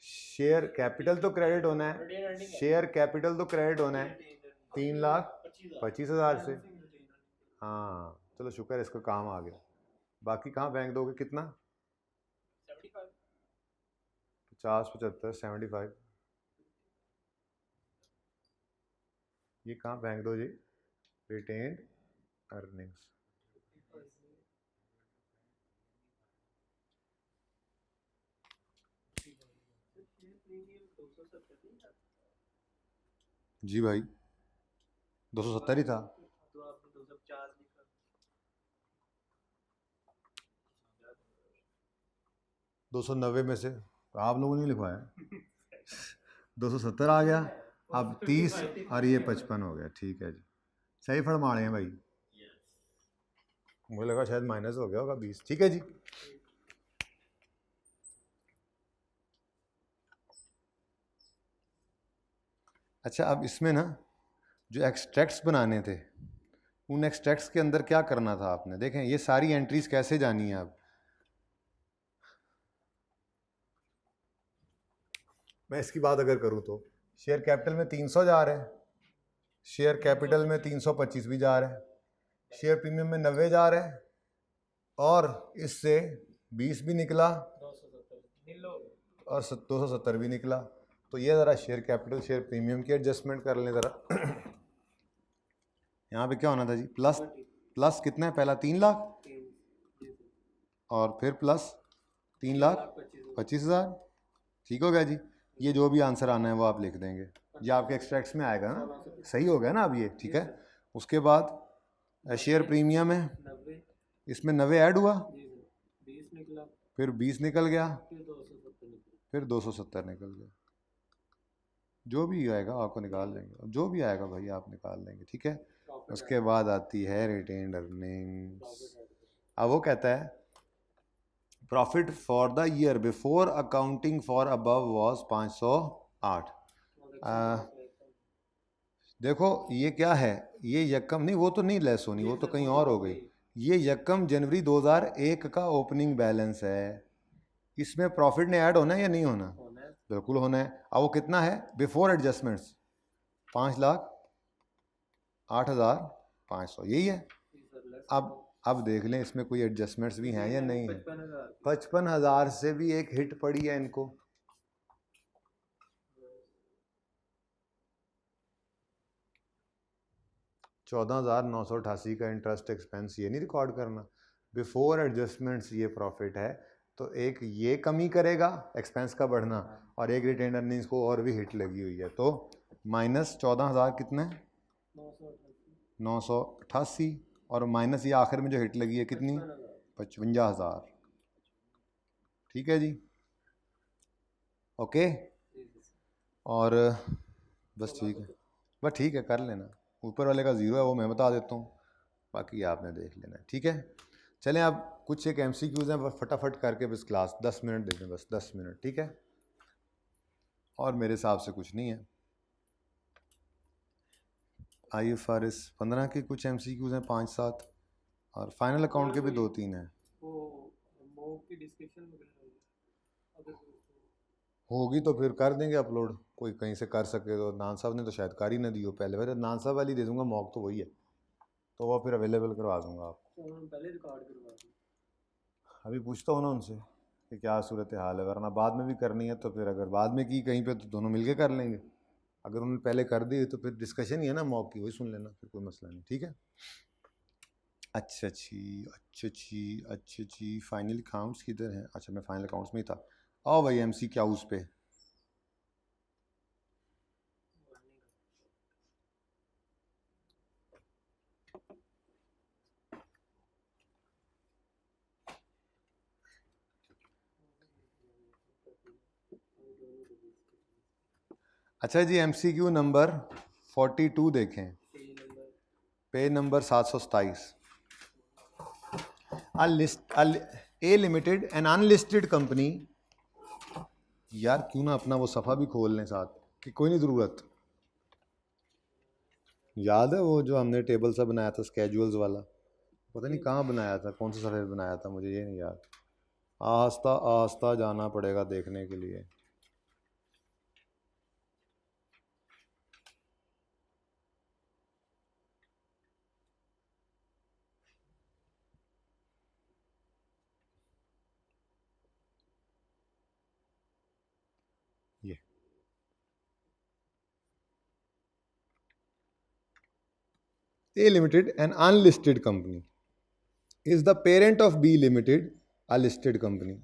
शेयर कैपिटल तो क्रेडिट होना है, शेयर कैपिटल तो क्रेडिट होना है 3,25,000 से। हाँ चलो शुक्र है, इसका काम आ गया। बाकी कहाँ फेंक दोगे? कितना? 75 50 75 75, ये कहाँ फेंक दो जी? Retained earnings. जी भाई 270 ही था। तो आपने 250 लिखा। 290 में से आप लोगों ने लिखवाया 270 आ गया। अब 30 और ये 55 हो गया। ठीक है जी, सही फरमा रहे हैं भाई। मुझे लगा शायद माइनस हो गया होगा 20। ठीक है जी। अच्छा, अब इसमें ना जो एक्सट्रैक्ट्स बनाने थे, उन एक्सट्रैक्ट्स के अंदर क्या करना था आपने? देखें ये सारी एंट्रीज कैसे जानी है। अब मैं इसकी बात अगर करूं तो शेयर कैपिटल में 300 जा रहे हैं, शेयर कैपिटल में 325 भी जा रहे हैं, शेयर प्रीमियम में 90 जा रहे हैं, और इससे 20 भी निकला और 270 भी निकला। तो ये ज़रा शेयर कैपिटल शेयर प्रीमियम की एडजस्टमेंट कर लें ज़रा। यहाँ पे क्या होना था जी? प्लस कितना है? पहला 3 लाख और फिर प्लस 3,25,000। ठीक हो गया जी। ये जो भी आंसर आना है वो आप लिख देंगे, ये आपके एक्सट्रैक्ट्स में आएगा ना। सही हो गया ना अब ये? ठीक है। उसके बाद शेयर प्रीमियम है, इसमें 90 ऐड हुआ, 20 निकला, फिर 20 निकल गया, फिर 270 निकला, फिर 270 निकल गया। जो भी आएगा आपको निकाल लेंगे, जो भी आएगा भाई आप निकाल लेंगे। ठीक है। उसके बाद आती है रिटेन्ड अर्निंग्स। अब वो कहता है profit for the year before accounting for above was 508। देखो ये क्या है? ये यकम नहीं, वो तो नहीं लेस होनी, वो तो कहीं और हो गई। ये यकम जनवरी 2001 का ओपनिंग बैलेंस है। इसमें प्रॉफिट ने ऐड होना है या नहीं होना? बिल्कुल होना है। अब वो कितना है बिफोर एडजस्टमेंट्स? 5,08,500, यही है। अब देख लें इसमें कोई एडजस्टमेंट्स भी हैं या नहीं है। 55,000 से भी एक हिट पड़ी है इनको। $14,988 का इंटरेस्ट एक्सपेंस, ये नहीं रिकॉर्ड करना। बिफोर एडजस्टमेंट्स ये प्रॉफिट है, तो एक ये कमी करेगा एक्सपेंस का बढ़ना, और एक रिटेन अर्निंग्स को और भी हिट लगी हुई है। तो माइनस 14,000 कितने? 988, और माइनस ये आखिर में जो हिट लगी है कितनी? 55,000। ठीक है जी, ओके। और बस ठीक है, बस ठीक है, कर लेना। ऊपर वाले का ज़ीरो है वो मैं बता देता हूँ, बाकी आपने देख लेना है। ठीक है। चलें अब कुछ एक MCQs हैं, बस फटाफट करके बस क्लास 10 मिनट दे दें, बस 10 मिनट। ठीक है। और मेरे हिसाब से कुछ नहीं है। IFRS 15 के कुछ MCQs हैं 5-7 और फाइनल अकाउंट के भी 2-3 हैं। वो मॉक की डिस्कशन वगैरह होगी अगर कोई होगी तो फिर कर देंगे अपलोड, कोई कहीं से कर सके तो। नान साहब ने तो शायद कर ही ना दी हो पहले, वैसे नान साहब वाली दे दूंगा, मॉक तो वही है, तो वो फिर अवेलेबल करवा दूंगा आपको। तो उन्होंने पहले रिकॉर्ड करवा दी। अभी पूछता हूँ ना उनसे कि क्या सूरत हाल है, वरना बाद में भी करनी है तो फिर अगर बाद में की कहीं पे तो दोनों मिलके कर लेंगे। अगर उन्होंने पहले कर दी तो फिर डिस्कशन ही है ना मॉक की, वही सुन लेना, फिर कोई मसला नहीं, ठीक है। अच्छा जी फाइनल अकाउंट्स किधर हैं? अच्छा मैं फाइनल अकाउंट्स में ही था। आओ भाई MC क्या उस पे। अच्छा जी MCQ नंबर 42 देखें, पेज नंबर 727। ए लिमिटेड एन अनलिस्टेड कंपनी। यार क्यों ना अपना वो सफ़ा भी खोल लें साथ, कि कोई नहीं ज़रूरत। याद है वो जो हमने टेबल सा बनाया था स्केजुअल्स वाला, पता नहीं कहाँ बनाया था, कौन से सफ़े पे बनाया था, मुझे ये नहीं याद। आस्ता आस्ता जाना पड़ेगा देखने के लिए। ये A Limited, an unlisted company, is the parent of B Limited, a listed company.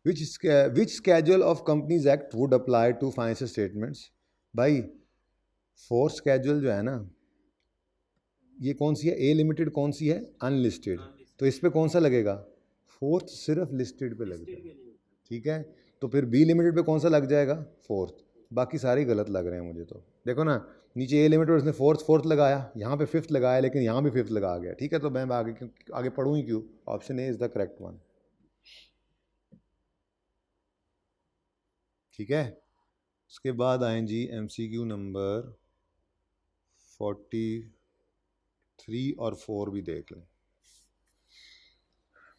Which schedule of Companies Act would apply to financial statements? भाई फोर्थ स्केड्यूल जो है ना, ये कौन सी है? ए लिमिटेड कौन सी है? अनलिस्टेड। तो इस पे कौन सा लगेगा? फोर्थ सिर्फ लिस्टेड पे लगेगा, ठीक है। तो फिर बी लिमिटेड पे कौन सा लग जाएगा? फोर्थ। बाकी सारे गलत लग रहे हैं मुझे तो। देखो ना नीचे ए लिमिटेड उसने फोर्थ लगाया, यहाँ पे फिफ्थ लगाया, लेकिन यहाँ भी फिफ्थ लगा गया, ठीक है। तो मैं आगे पढ़ूँ ही क्यों? Option A is the correct one, ठीक है। उसके बाद आए जी MCQ नंबर 43 और 4 भी देख लें।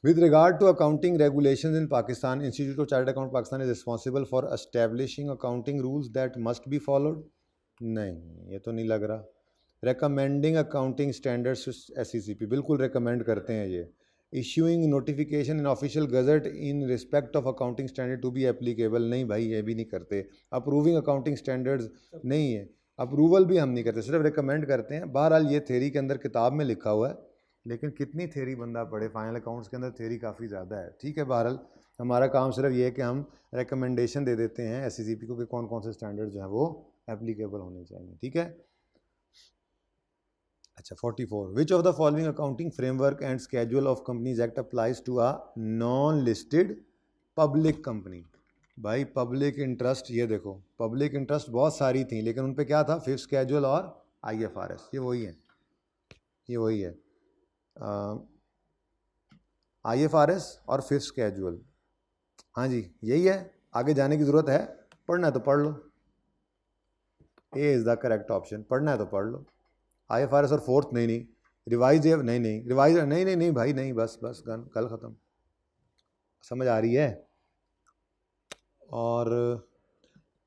With regard to accounting regulations in Pakistan, Institute of Chartered Accountants Pakistan is responsible for establishing accounting rules that must be followed. नहीं, ये तो नहीं लग रहा। Recommending accounting standards to SECP, बिल्कुल recommend करते हैं ये। Issuing notification in official gazette in respect of accounting standard to be applicable, नहीं भाई ये भी नहीं करते। Approving accounting standards नहीं है, अप्रूवल भी हम नहीं करते, सिर्फ रिकमेंड करते हैं। बहरहाल ये थ्योरी के अंदर किताब में लिखा हुआ है, लेकिन कितनी थ्योरी बंदा पढ़े, फाइनल अकाउंट्स के अंदर थ्योरी काफ़ी ज़्यादा है, ठीक है। बहरहाल हमारा काम सिर्फ ये है कि हम रिकमेंडेशन दे देते हैं SECP को कि कौन कौन से स्टैंडर्ड जो है वो एप्लीकेबल होने चाहिए, ठीक है। अच्छा 44, which of the following accounting framework and schedule of companies act applies to a non listed public company? भाई पब्लिक इंटरेस्ट, ये देखो पब्लिक इंटरेस्ट बहुत सारी थी, लेकिन उन पे क्या था? फिफ्थ स्केड्यूल और IFRS, ये वही है, ये वही है। IFRS और फिफ्थ स्केड्यूल, हाँ जी यही है। आगे जाने की ज़रूरत है? पढ़ना है तो पढ़ लो, A is the correct option. पढ़ना है तो पढ़ लो। IFRS और फोर्थ नहीं, रिवाइज नहीं रिवाइज नहीं भाई नहीं, बस कल ख़त्म, समझ आ रही है। और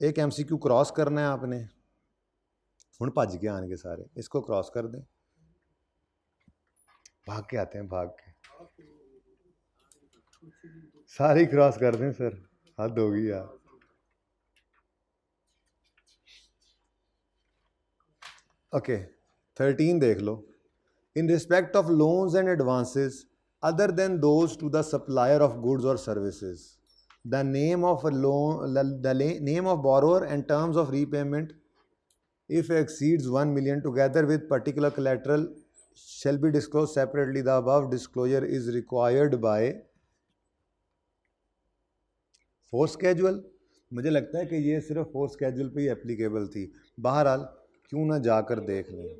एक MCQ क्रॉस करना है आपने, हुण भज के आने के सारे, इसको क्रॉस कर दें, भाग के आते हैं, भाग के सारे क्रॉस कर दें सर, हद होगी यार। ओके 13 देख लो। In respect of loans and advances other than those to the supplier of goods और services, the name of name of borrower and terms of repayment if exceeds 1 million together with particular collateral shall be disclosed separately. The above disclosure is required by fourth schedule. मुझे लगता है कि ये सिर्फ fourth schedule पे ही applicable थी। बहरहाल क्यों ना जाकर देख लें।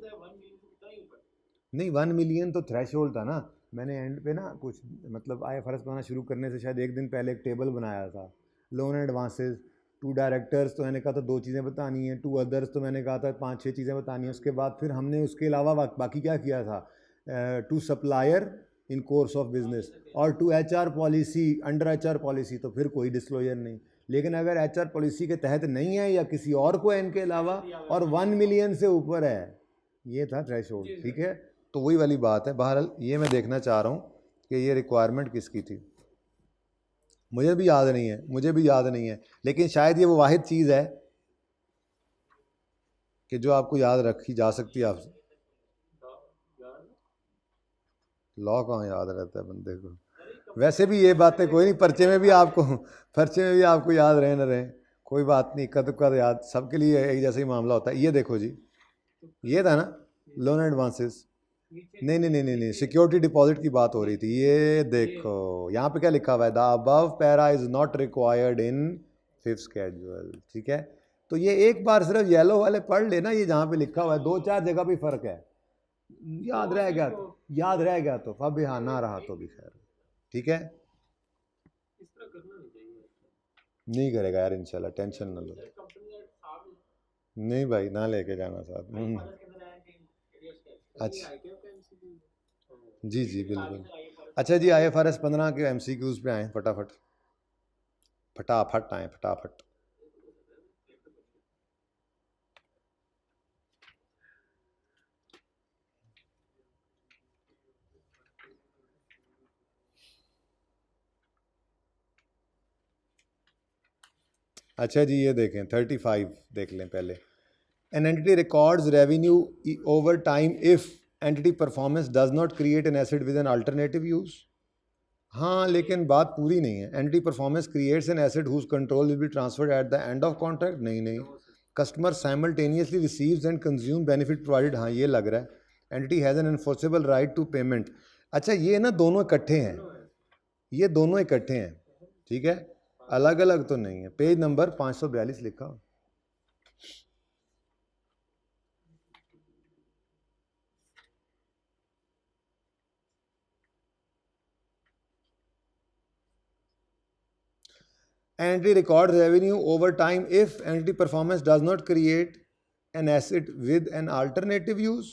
नहीं 1 मिलियन तो थ्रेश होल्ड था ना। मैंने एंड पे ना कुछ मतलब IFRS बनाना शुरू करने से शायद एक दिन पहले एक टेबल बनाया था, लोन एडवांसेस 2 डायरेक्टर्स तो मैंने कहा था 2 चीज़ें बतानी है, 2 अदर्स तो मैंने कहा था 5-6 चीज़ें बतानी है। उसके बाद फिर हमने उसके अलावा बाकी क्या किया था, 2 supplier in course of business और 2 HR policy, under HR policy, तो फिर कोई डिस्क्लोजर नहीं। लेकिन अगर HR पॉलिसी के तहत नहीं है या किसी और को है इनके अलावा और 1 मिलियन से ऊपर है, ये था थ्रेशोल्ड, ठीक है। तो वही वाली बात है। बहरहाल ये मैं देखना चाह रहा हूँ कि ये रिक्वायरमेंट किसकी थी, मुझे भी याद नहीं है, लेकिन शायद ये वो वाहिद चीज़ है कि जो आपको याद रखी जा सकती है। आपसे लॉ कहाँ याद रहता है बंदे को, वैसे भी ये बातें कोई नहीं, पर्चे में भी आपको याद रहे न रहे, कोई बात नहीं, कद याद सबके लिए एक जैसा ही मामला होता है। ये देखो जी, ये था ना लोन एडवांसेस, नहीं, सिक्योरिटी डिपॉजिट की बात हो रही थी। ये देखो यहाँ पे क्या लिखा हुआ है, the above para is not required in 5th schedule, ठीक है। तो ये एक बार सिर्फ येलो वाले पढ़ लेना, ये जहाँ पे लिखा हुआ है 2-4 जगह पे फ़र्क है, याद रह गया तो अब यहाँ ना रहा तो भी खैर, ठीक है। इस तरह करना नहीं चाहिए। नहीं करेगा यार इंशाल्लाह, टेंशन ना लो। नहीं भाई, ना लेके जाना साथ। अच्छा जी बिल्कुल। अच्छा जी, IFRS 15 के MCQs पे आए फटाफट आए फटाफट। अच्छा जी, ये देखें 35 देख लें पहले। An entity records revenue over time if entity performance does not create an asset with an alternative use. हाँ, लेकिन बात पूरी नहीं है। Entity performance creates an asset whose control will be transferred at the end of contract. नहीं, customer simultaneously receives and consume benefit provided. हाँ, ये लग रहा है। Entity has an enforceable right to payment. अच्छा, ये ना दोनों इकट्ठे हैं, ठीक है, अलग अलग तो नहीं है। पेज नंबर 542 लिखा। Entity records revenue over time if entity performance does not create an asset with an alternative use.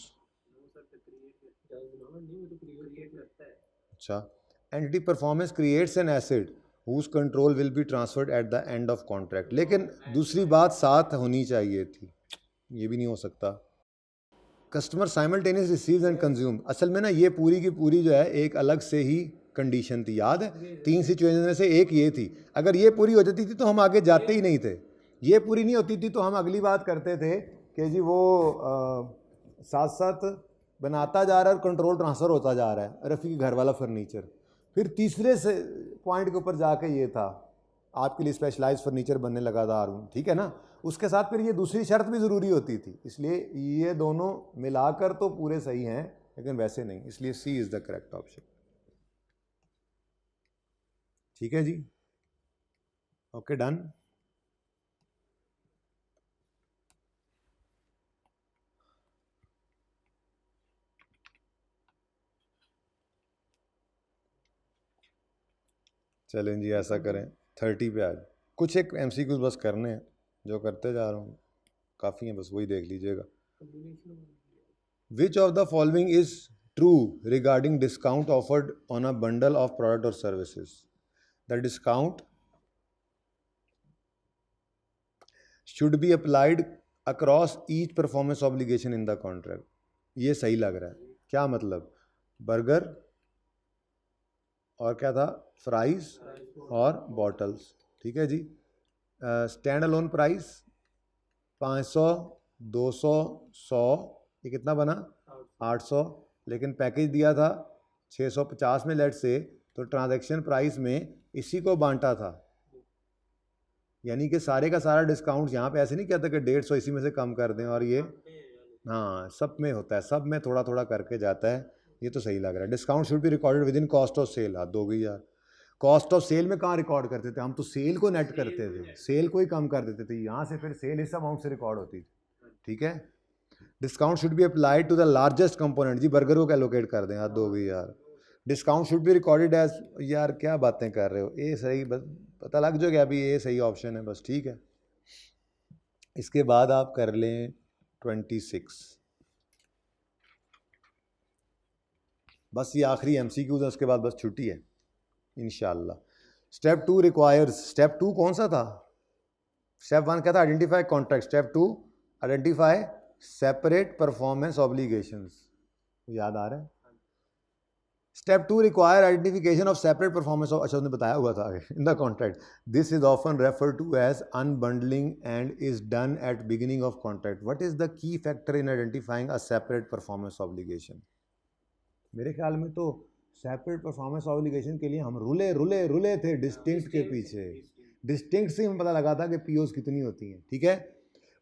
अच्छा, entity performance creates an asset whose control will be transferred at the end of contract. लेकिन दूसरी बात साथ होनी चाहिए थी, ये भी नहीं हो सकता। Customer simultaneous receives and consume, असल में ना ये पूरी की पूरी जो है एक अलग से ही कंडीशन थी, याद है। 3 सिचुएशन में से एक ये थी। अगर ये पूरी हो जाती थी तो हम आगे जाते ही नहीं थे। ये पूरी नहीं होती थी तो हम अगली बात करते थे कि जी वो साथ साथ बनाता जा रहा है और कंट्रोल ट्रांसफ़र होता जा रहा है, रफ़ी के घर वाला फर्नीचर। फिर तीसरे से पॉइंट के ऊपर जाके ये था, आपके लिए स्पेशलाइज्ड फर्नीचर बनने लगा था आरून, ठीक है ना। उसके साथ फिर ये दूसरी शर्त भी ज़रूरी होती थी। इसलिए ये दोनों मिलाकर तो पूरे सही हैं, लेकिन वैसे नहीं। इसलिए सी इज़ द करेक्ट ऑप्शन, ठीक है जी। Okay, done. चलें जी, ऐसा करें 30 पे आज कुछ एक MCQs बस करने हैं, जो करते जा रहा हूँ काफ़ी हैं, बस वही देख लीजिएगा। Which of the following is true regarding discount offered on a bundle of product और services. The discount should be applied across each performance obligation in the contract. ये सही लग रहा है। क्या मतलब, बर्गर और क्या था, फ्राइज और बॉटल्स, ठीक है जी। स्टैंड अलोन प्राइस 500, 200, 100, ये कितना बना 800, लेकिन पैकेज दिया था 650 में लेट से, तो ट्रांजैक्शन प्राइस में इसी को बांटा था। यानी कि सारे का सारा डिस्काउंट यहाँ पे ऐसे नहीं कहता कि 150 इसी में से कम कर दें और ये, हाँ सब में होता है, सब में थोड़ा थोड़ा करके जाता है। ये तो सही लग रहा है। Discount should be recorded within cost of sale. हद हो गई यार, कॉस्ट ऑफ सेल में कहाँ रिकॉर्ड करते थे हम, तो सेल को नेट करते थे, सेल को ही कम कर देते थे। यहाँ से फिर सेल इस अमाउंट से रिकॉर्ड होती थी, ठीक है। Discount should be applied to the largest component. जी बर्गर को एलोकेट कर दें, हद हो गई यार। Discount should be recorded as, यार क्या बातें कर रहे हो। ए सही, बस पता लग जाएगा अभी, ये सही ऑप्शन है बस, ठीक है। इसके बाद आप कर लें 26। बस ये आखिरी MCQs है, उसके बाद बस छुट्टी है इंशाल्लाह। स्टेप 2 रिक्वायर्स, स्टेप 2 कौन सा था? स्टेप 1 क्या था? Identify contract. Step 2 identify separate performance obligations. याद आ रहा है? Step 2 require identification of separate performance of, अच्छा उन्होंने बताया हुआ था in the contract. This is often refer to as unbundling and is done at beginning of contract. What is the key factor in identifying a separate performance obligation? मेरे ख्याल में तो separate performance obligation के लिए हम रुले थे distinct के पीछे। डिस्टिंक्ट से हमें पता लगा था कि पीओस कितनी होती हैं, ठीक है।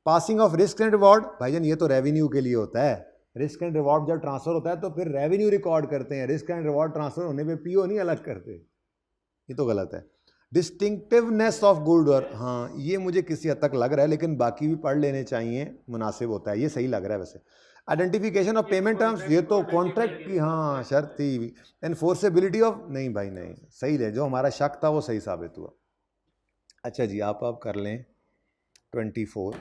Passing of risk and reward, भाईजान ये तो रेवेन्यू के लिए होता है। रिस्क एंड रिवॉर्ड जब ट्रांसफर होता है तो फिर रेवेन्यू रिकॉर्ड करते हैं, रिस्क एंड रिवॉर्ड ट्रांसफर होने पे पीओ नहीं अलग करते, ये तो गलत है। डिस्टिंक्टिवनेस ऑफ गुड, और हाँ ये मुझे किसी हद तक लग रहा है, लेकिन बाकी भी पढ़ लेने चाहिए, मुनासिब होता है, ये सही लग रहा है वैसे। आइडेंटिफिकेशन ऑफ पेमेंट टर्म्स, ये तो कॉन्ट्रैक्ट की हाँ शर्त थी। एनफोर्सेबिलिटी ऑफ, नहीं भाई नहीं, सही है, जो हमारा शक था वो सही साबित हुआ। अच्छा जी, आप कर लें 24।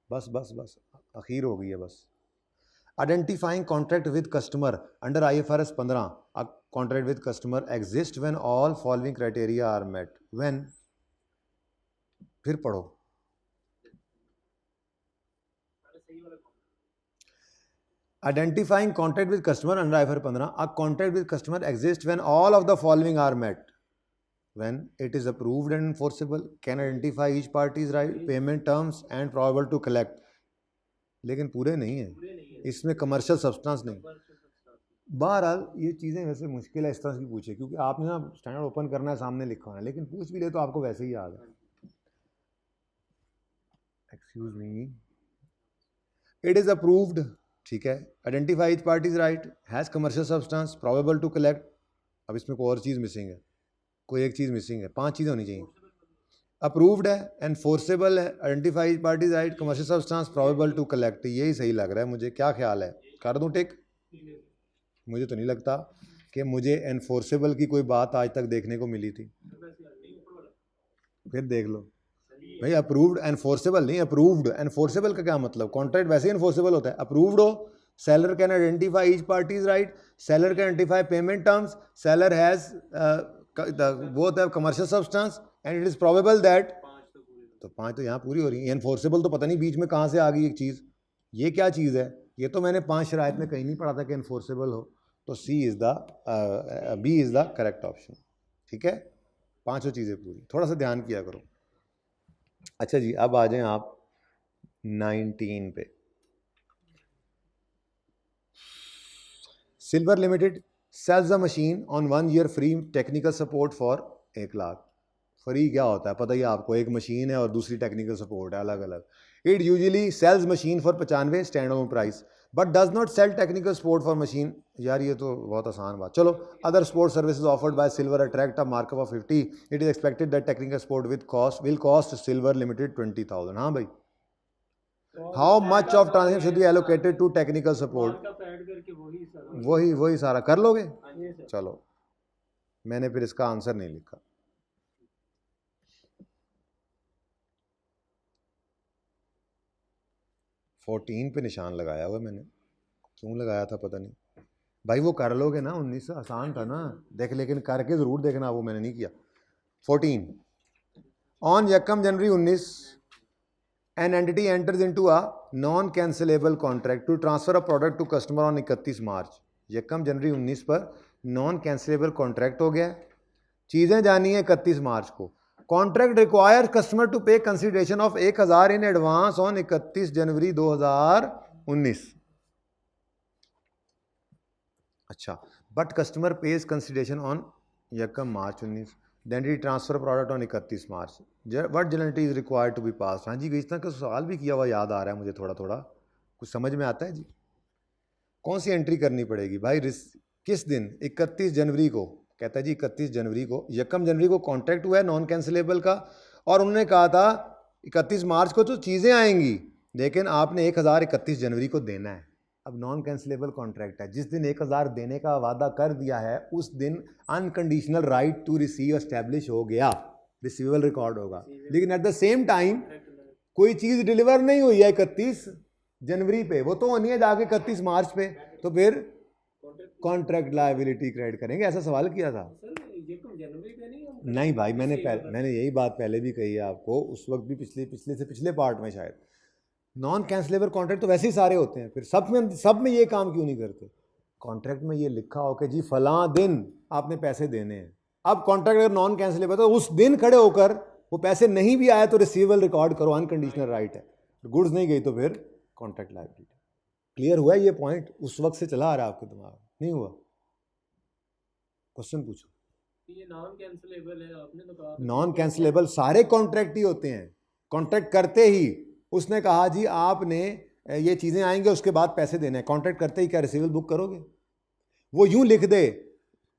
बस बस बस आखिर हो गई है बस। Identifying contract with customer under IFRS 15। A contract with customer exist when all following criteria are met. When, फिर पढ़ो। Identifying contract with customer under IFRS 15, a contract with customer exists when all of the following are met. When it is approved and enforceable, can identify each party's right, payment terms and probable to collect. लेकिन पूरे नहीं है इसमें, commercial substance नहीं। बहरहाल ये चीज़ें वैसे मुश्किल है इस तरह की पूछे, क्योंकि आपने ना स्टैंडर्ड ओपन करना है, सामने लिखा होना है, लेकिन पूछ भी ले तो आपको वैसे ही याद है। Excuse me, it is approved, ठीक है। Identify each parties right, has commercial substance, probable to collect. अब इसमें कोई और चीज़ मिसिंग है, कोई एक चीज़ मिसिंग है, 5 चीज़ें होनी चाहिए। अप्रूव्ड है, एनफोर्सेबल है, identify each parties right, commercial substance, probable to collect. यही सही लग रहा है मुझे, क्या ख्याल है, कर दूँ टिक? मुझे तो नहीं लगता कि मुझे एनफोर्सेबल की कोई बात आज तक देखने को मिली थी। फिर देख लो भाई, अप्रूव्ड एनफोर्सेबल नहीं, अप्रूव्ड। एनफोर्सेबल का क्या मतलब? कॉन्ट्रैक्ट वैसे ही एनफोर्सेबल होता है। अप्रूव्ड हो, seller can identify each parties right, seller can identify payment terms, seller has both have commercial substance and it is probable that. तो 5 तो यहाँ पूरी हो रही है। एनफोर्सेबल तो पता नहीं बीच में कहाँ से आ गई एक चीज़, ये क्या चीज़ है? ये तो मैंने 5 शराइत में कहीं नहीं पढ़ा था कि एनफोर्सेबल हो। तो B is the correct option, ठीक है। 5 चीज़ें पूरी, थोड़ा सा ध्यान किया करो। अच्छा जी, अब आ जाएं आप 19 पे। Silver Limited sells a machine on 1 year free technical support for 1 lakh. Free क्या होता है पता ही आपको, एक मशीन है और दूसरी टेक्निकल सपोर्ट है अलग अलग। It usually sales machine for 95 stand on price but does not sell technical support for machine. यार ये तो बहुत आसान बात। चलो, other support services offered by Silver attract a markup of 50। It is expected that technical support will cost Silver Limited 20,000। हाँ भाई, how much of transaction should be allocated to technical support? वही सारा कर लोगे? चलो, मैंने फिर इसका आंसर नहीं लिखा। फोर्टीन पे निशान लगाया हुआ मैंने, क्यों लगाया था पता नहीं भाई। वो कर लोगे ना, 19 आसान था ना, देख, लेकिन करके ज़रूर देखना, वो मैंने नहीं किया। 14 on 1 January 19 an entity enters into a non cancellable contract to transfer a product to customer on 31 March. 1 जनवरी 19 पर नॉन कैंसिलेबल कॉन्ट्रैक्ट हो गया। चीज़ें जानी है 31 मार्च को। Contract require customer to pay consideration of 1000 in advance on 31 January 2019। अच्छा, but customer pays consideration on 1 March 19, then retransfer product on 31 March. What journal entry is required to be pass. हाँ जी, इस तरह का सवाल भी किया हुआ याद आ रहा है मुझे, थोड़ा थोड़ा कुछ समझ में आता है जी। कौन सी एंट्री करनी पड़ेगी भाई? किस दिन? 31 जनवरी को। कहता है जी 31 जनवरी को, 1 जनवरी को कॉन्ट्रैक्ट हुआ है नॉन कैंसिलेबल का, और उन्होंने कहा था 31 मार्च को तो चीज़ें आएंगी, लेकिन आपने 1000 31 जनवरी को देना है। अब नॉन कैंसिलेबल कॉन्ट्रैक्ट है, जिस दिन 1000 देने का वादा कर दिया है उस दिन unconditional right to receive establish हो गया। रिसीवेबल रिकॉर्ड होगा। लेकिन एट द सेम टाइम कोई चीज़ डिलीवर नहीं हुई है 31 जनवरी पे, वो तो होनी है जाके 31 मार्च पे, तो फिर कॉन्ट्रैक्ट लायबिलिटी क्रेडिट करेंगे। ऐसा सवाल किया था। ये कम जनवरी पे नहीं हम नहीं भाई, मैंने यही बात पहले भी कही है आपको, उस वक्त भी पिछले से पिछले पार्ट में शायद। नॉन कैंसिलेबल कॉन्ट्रैक्ट तो वैसे ही सारे होते हैं, फिर सब में ये काम क्यों नहीं करते? कॉन्ट्रैक्ट में ये लिखा हो कि जी फलां दिन आपने पैसे देने हैं। अब कॉन्ट्रैक्ट अगर नॉन कैंसिलेबल तो उस दिन खड़े होकर वो पैसे नहीं भी आए तो रिसीवेबल रिकॉर्ड करो, अनकंडीशनल राइट है। गुड्स नहीं गई तो फिर कॉन्ट्रैक्ट लायबिलिटी। क्लियर हुआ ये पॉइंट? उस वक्त से चला आ रहा है आपके दिमाग में, नहीं हुआ? क्वेश्चन पूछो। ये नॉन कैंसिलेबल है, आपने तो कहा नॉन कैंसिलेबल सारे कॉन्ट्रैक्ट ही होते हैं। कॉन्ट्रैक्ट करते ही उसने कहा जी आपने ये चीज़ें आएंगे उसके बाद पैसे देने हैं, कॉन्ट्रैक्ट करते ही क्या रिसीवेबल बुक करोगे? वो यूं लिख दे,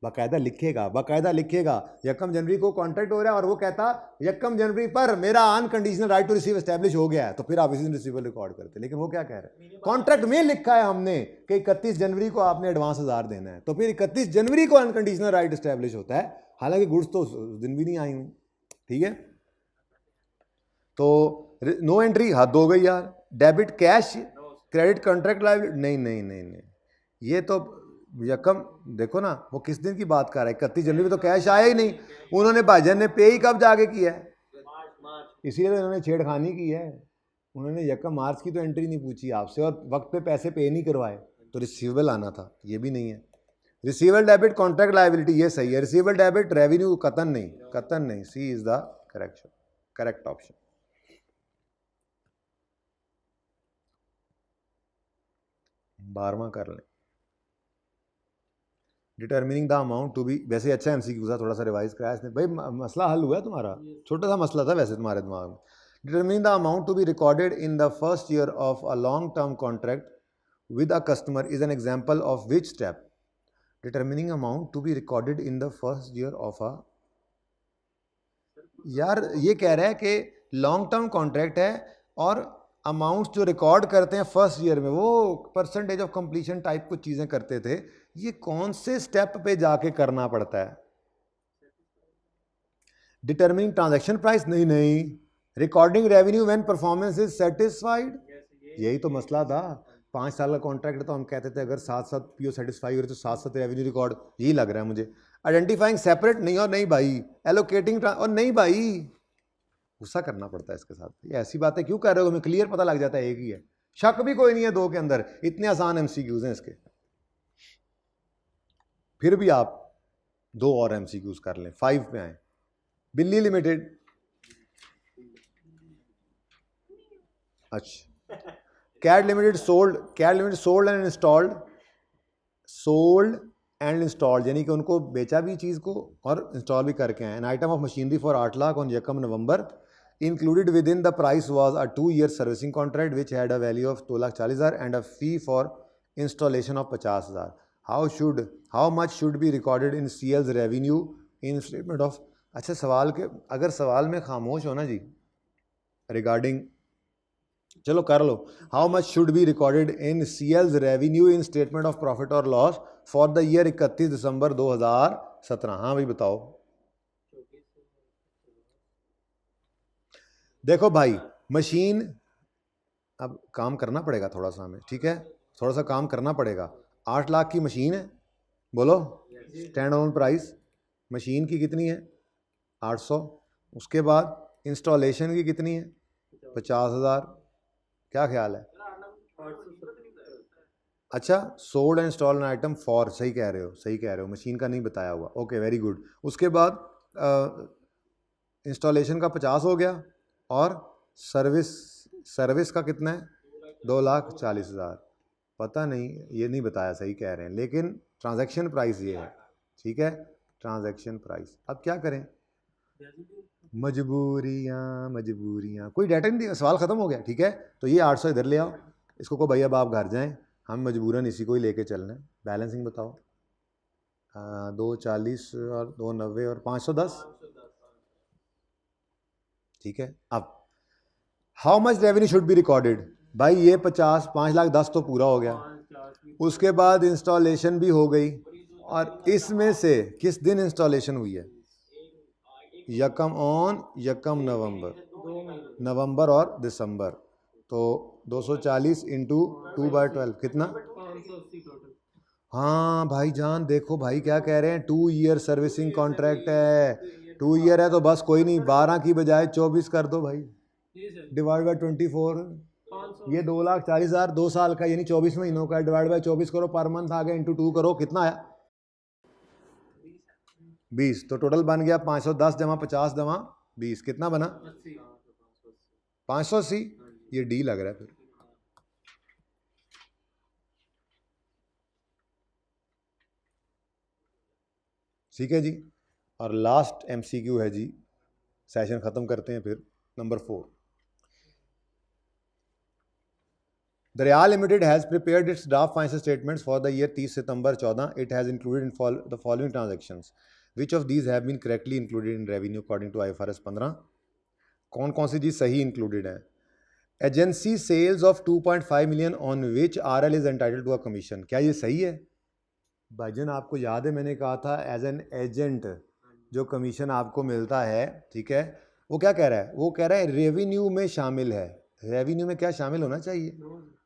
बाकायदा लिखेगा 1 जनवरी को कॉन्ट्रैक्ट हो रहा है और वो कहता 1 जनवरी पर मेरा unconditional right to receive establish हो गया है, तो फिर आप इसी दिन रिसीवेबल रिकॉर्ड करते। लेकिन वो क्या कह रहे हैं, कॉन्ट्रैक्ट में लिखा है हमने कि 31 जनवरी को आपने एडवांस 1000 देना है, तो फिर 31 जनवरी को अनकंडीशनल राइट एस्टैब्लिश होता है, हालांकि गुड्स तो उस दिन भी नहीं आई हुई। ठीक है, तो नो एंट्री हद हो गई यार। Debit cash credit contract liability, नहीं, ये तो यकम देखो ना, वो किस दिन की बात कर रहा है? 31 जनवरी में तो कैश आया ही नहीं। उन्होंने भाईजान ने पे ही कब जाके किया है? इसीलिए तो इन्होंने छेड़खानी की है। उन्होंने 1 मार्च की तो एंट्री नहीं पूछी आपसे और वक्त पे पैसे पे नहीं करवाए, तो रिसीवेबल आना था, ये भी नहीं है। रिसीवेबल डेबिट कॉन्ट्रैक्ट लायबिलिटी ये सही है। रिसीवेबल डेबिट रेवेन्यू कतन नहीं। C is the correct option. बारहवां कर लें, determining the amount to be. वैसे अच्छा एमसीक्यू था, थोड़ा सा रिवाइज कराया इसने भाई, मसला हल हुआ है तुम्हारा, छोटा सा मसला था वैसे तुम्हारे दिमाग में। Determining the amount to be recorded in the first year of a long term contract with a customer is an example of which step? Determining amount to be recorded in the first year of a, यार ये कह रहा है कि long term contract है और amounts जो record करते हैं फर्स्ट ईयर में वो परसेंटेज ऑफ कंप्लीशन टाइप कुछ चीज़ें करते थे, ये कौन से स्टेप पे जाके करना पड़ता है? डिटर्मिनिंग ट्रांजैक्शन प्राइस, नहीं। Recording revenue when performance is satisfied, यही तो मसला था। 5 साल का कॉन्ट्रैक्ट तो हम कहते थे अगर साथ पीओ सेटिस्फाई हो रही तो साथ रेवेन्यू रिकॉर्ड, यही लग रहा है मुझे। आइडेंटिफाइंग सेपरेट, नहीं और नहीं भाई। एलोकेटिंग और नहीं भाई, गुस्सा करना पड़ता है इसके साथ। ये ऐसी बातें क्यों कर रहे हो? हमें क्लियर पता लग जाता है एक ही है, शक भी कोई नहीं है 2 के अंदर। इतने आसान एमसीक्यूज हैं इसके, फिर भी आप 2 और एमसीक्यूज कर लें। 5 पे आए। बिल्ली लिमिटेड, अच्छा Cad limited sold and installed, यानी कि उनको बेचा भी चीज़ को और इंस्टॉल भी करके आए। An item of machinery for 8 lakh on 1 November included within the price was a 2-year servicing contract which had a value of 2,40,000 and a fee for installation of 50,000. How much should be recorded in CL's revenue in statement of? अच्छा सवाल के अगर सवाल में खामोश हो ना जी regarding, चलो कर लो। How much should be recorded in CL's revenue in statement of profit or loss for the year 31 दिसंबर 2017? हाँ भाई बताओ। देखो भाई मशीन, अब काम करना पड़ेगा थोड़ा सा हमें, ठीक है, थोड़ा सा काम करना पड़ेगा। 8 लाख की मशीन है, बोलो स्टैंड ऑन प्राइस मशीन की कितनी है? 800। उसके बाद इंस्टॉलेशन की कितनी है? 50,000। क्या ख्याल है? अच्छा sold and installed item for, सही कह रहे हो, मशीन का नहीं बताया हुआ। Okay very good. उसके बाद इंस्टॉलेशन का 50 हो गया और सर्विस का कितना है? 2,40,000। पता नहीं, ये नहीं बताया, सही कह रहे हैं, लेकिन ट्रांजैक्शन प्राइस ये है, ठीक है, ट्रांजैक्शन प्राइस। अब क्या करें? मजबूरियाँ, कोई डाटा नहीं दिया, सवाल ख़त्म हो गया, ठीक है। तो ये 800 इधर ले आओ, इसको को भैया आप घर जाएं, हम मजबूरन इसी को ही लेके चलना है। बैलेंसिंग बताओ। 240 और 290 और 510, ठीक है। अब how much revenue should be recorded? भाई ये 50, 5,10,000 तो पूरा हो गया। उसके बाद इंस्टॉलेशन भी हो गई और इसमें से किस दिन इंस्टॉलेशन हुई है? यकम ऑन यकम नवंबर, 2 महीने नवंबर और दिसंबर, तो 240 इंटू 2/12 कितना? 580 टोटल। हाँ भाईजान देखो भाई क्या कह रहे हैं, 2 ईयर सर्विसिंग कॉन्ट्रैक्ट है, 2 ईयर है तो बस कोई नहीं, 12 की बजाय 24 कर दो भाई, जी सर। डिवाइड बाई 24, 500 ये 2,40,000 2 साल का यानी 24 महीनों का, डिवाइड बाई 24 करो, पर मंथ आ गया, इंटू 2 करो, कितना आया? 20। तो टोटल बन गया 510 जमा 50 जमा 20, कितना बना? 80। 580। ये डी लग रहा है फिर। ठीक है जी, और लास्ट एमसीक्यू है जी, सेशन खत्म करते हैं फिर। Number 4, Dariyal limited has prepared its draft financial statements for the year 30 September 14। It has included in the following transactions, which of these have been correctly included in revenue according to IFRS 15। कौन कौन सी चीज़ सही included है? Agency sales of 2.5 million on which RL is entitled to a commission, क्या ये सही है? भाईजान आपको याद है मैंने कहा था एज एन एजेंट जो कमीशन आपको मिलता है, ठीक है, वो क्या कह रहा है? वो कह रहा है रेवेन्यू में शामिल है। रेवेन्यू में क्या शामिल होना चाहिए?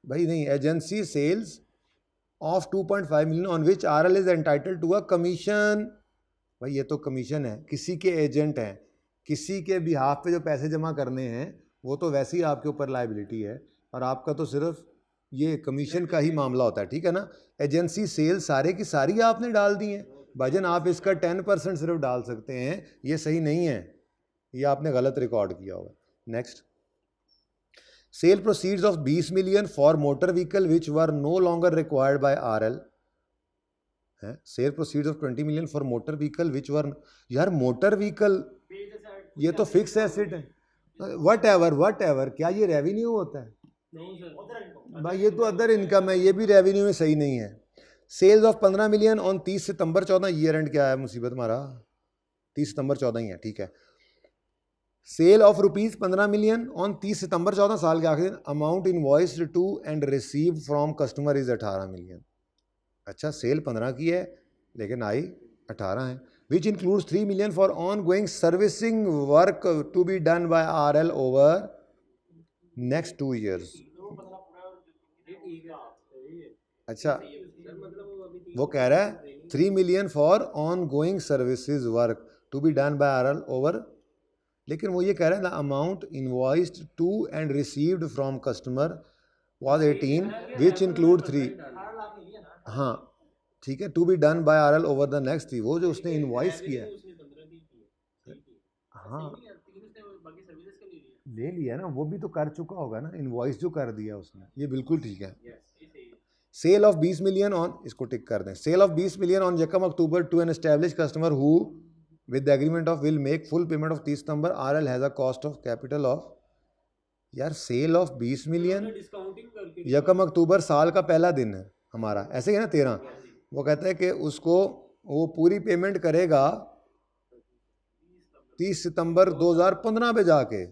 भाई नहीं, agency sales of 2.5 million on which RL is entitled to a commission. भाई ये तो कमीशन है, किसी के एजेंट हैं, किसी के बिहाफ पे जो पैसे जमा करने हैं वो तो वैसे ही आपके ऊपर लायबिलिटी है, और आपका तो सिर्फ ये कमीशन का ही मामला होता है, ठीक है ना। एजेंसी सेल सारे की सारी आपने डाल दी हैं भाईजान, आप इसका 10% सिर्फ डाल सकते हैं, ये सही नहीं है, ये आपने गलत रिकॉर्ड किया होगा। Next, sale proceeds of 20 million for motor vehicle which were no longer required by RL है। Sale proceeds of 20 million for motor vehicle which were, यार मोटर व्हीकल ये तो फिक्स एसेट है, वट एवर क्या ये revenue होता है? नहीं सर। भाई ये तो अदर इनकम है, ये भी रेवेन्यू में सही नहीं है। Sales of 15 million on 30 September 14, year end क्या है मुसीबत हमारा? 30 सितंबर 14 ही है, ठीक है। Sale of rupees 15 million on 30 September 14 साल के आखिरी दिन, amount invoiced to and received from customer is 18 million. अच्छा सेल 15 की है लेकिन आई 18 है, which includes 3 million for on going servicing work to be done by RL over next 2 years. अच्छा वो कह रहा है 3 million for on going services work to be done by RL over, लेकिन वो ये कह रहा है the amount invoiced to and received from customer was 18 which include 3। हाँ ठीक है, to be done by RL over the next 3, वो जो उसने इनवॉइस किया है। हाँ ले लिया ना, वो भी तो कर चुका होगा ना, इनवॉइस जो कर दिया उसने, ये बिल्कुल ठीक है। सेल ऑफ 20 मिलियन ऑन, इसको टिक कर दें, सेल ऑफ 20 मिलियन ऑन यकम October to an establish customer who with the agreement of will make full payment of 30 September, RL has a cost of capital of, यार sale of 20 million यकम अक्टूबर साल का पहला दिन है हमारा, ऐसे ही है ना 13, वो कहता है कि उसको वो पूरी पेमेंट करेगा 30 सितंबर 2015 पे जाके,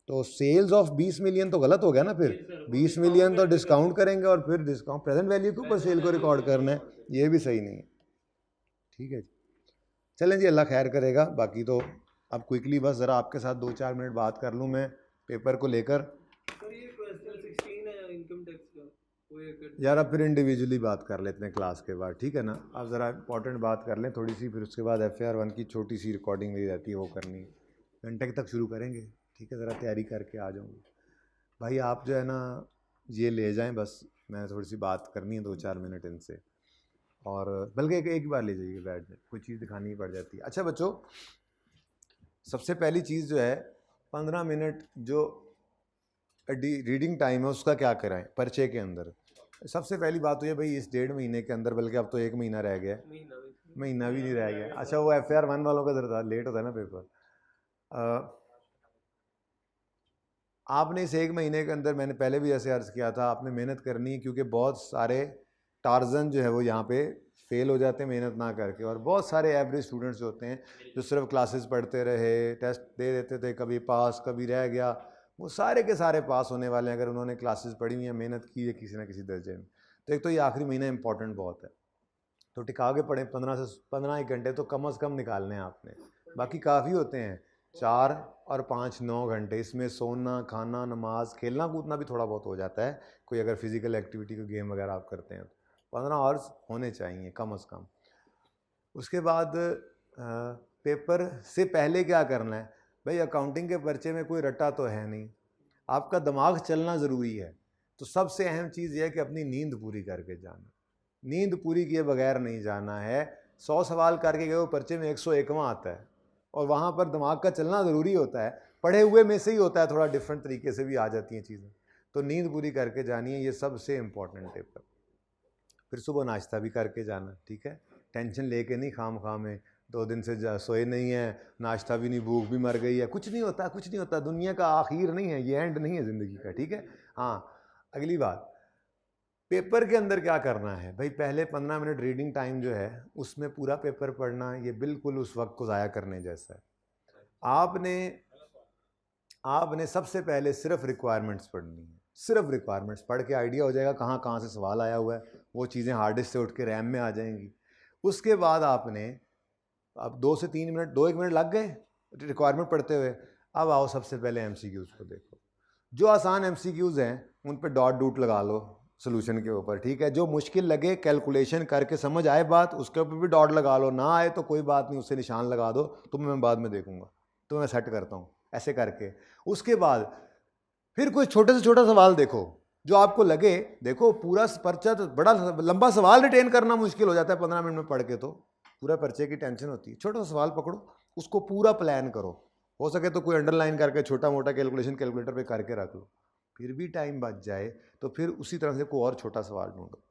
तो सेल्स ऑफ 20 मिलियन तो गलत हो गया ना फिर, 20 मिलियन तो डिस्काउंट करेंगे और फिर डिस्काउंट प्रेजेंट वैल्यू के ऊपर सेल को रिकॉर्ड करना है, ये भी सही नहीं है। ठीक है जी, चलें जी, अल्लाह खैर करेगा। बाकी तो अब क्विकली बस ज़रा आपके साथ 2-4 मिनट बात कर लूँ मैं पेपर को लेकर। यार अब फिर इंडिविजुअली बात कर लेते हैं क्लास के बाद, ठीक है ना। अब ज़रा इंपॉर्टेंट बात कर लें थोड़ी सी, फिर उसके बाद FAR 1 की छोटी सी रिकॉर्डिंग मेरी रहती है, वो करनी है, घंटे तक शुरू करेंगे, ठीक है। ज़रा तैयारी करके आ जाऊँगी भाई, आप जो है ना ये ले जाएं, बस मैंने थोड़ी सी बात करनी है 2-4 मिनट इनसे, और बल्कि एक बार ले जाइए बैठ में, कोई चीज़ दिखानी पड़ जाती है। अच्छा बच्चों, सबसे पहली चीज़ जो है 15 मिनट जो रीडिंग टाइम है उसका क्या कराएं पर्चे के अंदर। सबसे पहली बात तो ये भाई, इस 1.5 महीने के अंदर, बल्कि अब तो 1 महीना रह गया, महीना भी नहीं रह गया। अच्छा वो FAR 1 वालों का ज़रा लेट होता है ना पेपर, आपने इस 1 महीने के अंदर, मैंने पहले भी ऐसे अर्ज़ किया था, आपने मेहनत करनी है, क्योंकि बहुत सारे टार्जन जो है वो यहाँ पे फेल हो जाते हैं मेहनत ना करके, और बहुत सारे एवरेज स्टूडेंट्स जो होते हैं जो सिर्फ क्लासेस पढ़ते रहे, टेस्ट दे देते थे, कभी पास कभी रह गया, वो सारे के सारे पास होने वाले हैं अगर उन्होंने क्लासेस पढ़ी हुई हैं, मेहनत की है किसी ना किसी दर्जे में। तो एक तो ये आखिरी महीना इंपॉर्टेंट बहुत है, तो टिका के पढ़ें, 15 से 15 घंटे तो कम अज़ कम निकालने हैं आपने, बाकी काफ़ी होते हैं 4 और 5 9 घंटे, इसमें सोना, खाना, नमाज, खेलना कूदना भी थोड़ा बहुत हो जाता है, कोई अगर फिजिकल एक्टिविटी को गेम वगैरह आप करते हैं। 15 आवर्स होने चाहिए कम से कम। उसके बाद पेपर से पहले क्या करना है भाई, अकाउंटिंग के पर्चे में कोई रट्टा तो है नहीं, आपका दिमाग चलना ज़रूरी है। तो सबसे अहम चीज़ यह है कि अपनी नींद पूरी करके जाना, नींद पूरी किए बगैर नहीं जाना है। 100 सवाल करके गए वो पर्चे में 101वां आता है, और वहाँ पर दिमाग का चलना ज़रूरी होता है। पढ़े हुए में से ही होता है, थोड़ा डिफरेंट तरीके से भी आ जाती हैं चीज़ें। तो नींद पूरी करके जानी है, ये सबसे इम्पॉर्टेंट टिप है। फिर सुबह नाश्ता भी करके जाना, ठीक है, टेंशन लेके नहीं खाम में 2 दिन से सोए नहीं है, नाश्ता भी नहीं, भूख भी मर गई है, कुछ नहीं होता, कुछ नहीं होता। दुनिया का आखिर नहीं है ये, एंड नहीं है ज़िंदगी का, ठीक है। हाँ, अगली बात, पेपर के अंदर क्या करना है भाई, पहले 15 मिनट रीडिंग टाइम जो है उसमें पूरा पेपर पढ़ना, ये बिल्कुल उस वक्त को ज़ाया करने जैसा है। आपने सबसे पहले सिर्फ रिक्वायरमेंट्स पढ़नी है, सिर्फ रिक्वायरमेंट्स पढ़ के आइडिया हो जाएगा कहाँ कहाँ से सवाल आया हुआ है, वो चीज़ें हार्ड डिस्क से उठ के रैम में आ जाएंगी। उसके बाद आपने अब 2 से 3 मिनट, 2-1 मिनट लग गए रिक्वायरमेंट पढ़ते हुए। अब आओ सबसे पहले एमसीक्यूज़ को देखो, जो आसान एमसीक्यूज़ हैं उन पे डॉट डूट लगा लो सोल्यूशन के ऊपर, ठीक है। जो मुश्किल लगे, कैलकुलेशन करके समझ आए बात, उसके ऊपर भी डॉट लगा लो, ना आए तो कोई बात नहीं, उससे निशान लगा दो, तो मैं बाद में देखूंगा, तो मैं सेट करता हूँ, ऐसे करके। उसके बाद फिर कोई छोटे से छोटा सवाल देखो जो आपको लगे, देखो पूरा पर्चा तो बड़ा लंबा सवाल रिटेन करना मुश्किल हो जाता है 15 मिनट में पढ़ के, तो पूरा पर्चे की टेंशन होती है। छोटा सा सवाल पकड़ो, उसको पूरा प्लान करो, हो सके तो कोई अंडरलाइन करके छोटा मोटा कैलकुलेशन कैलकुलेटर पे करके रख लो, फिर भी टाइम बच जाए तो फिर उसी तरह से कोई और छोटा सवाल ढूंढो,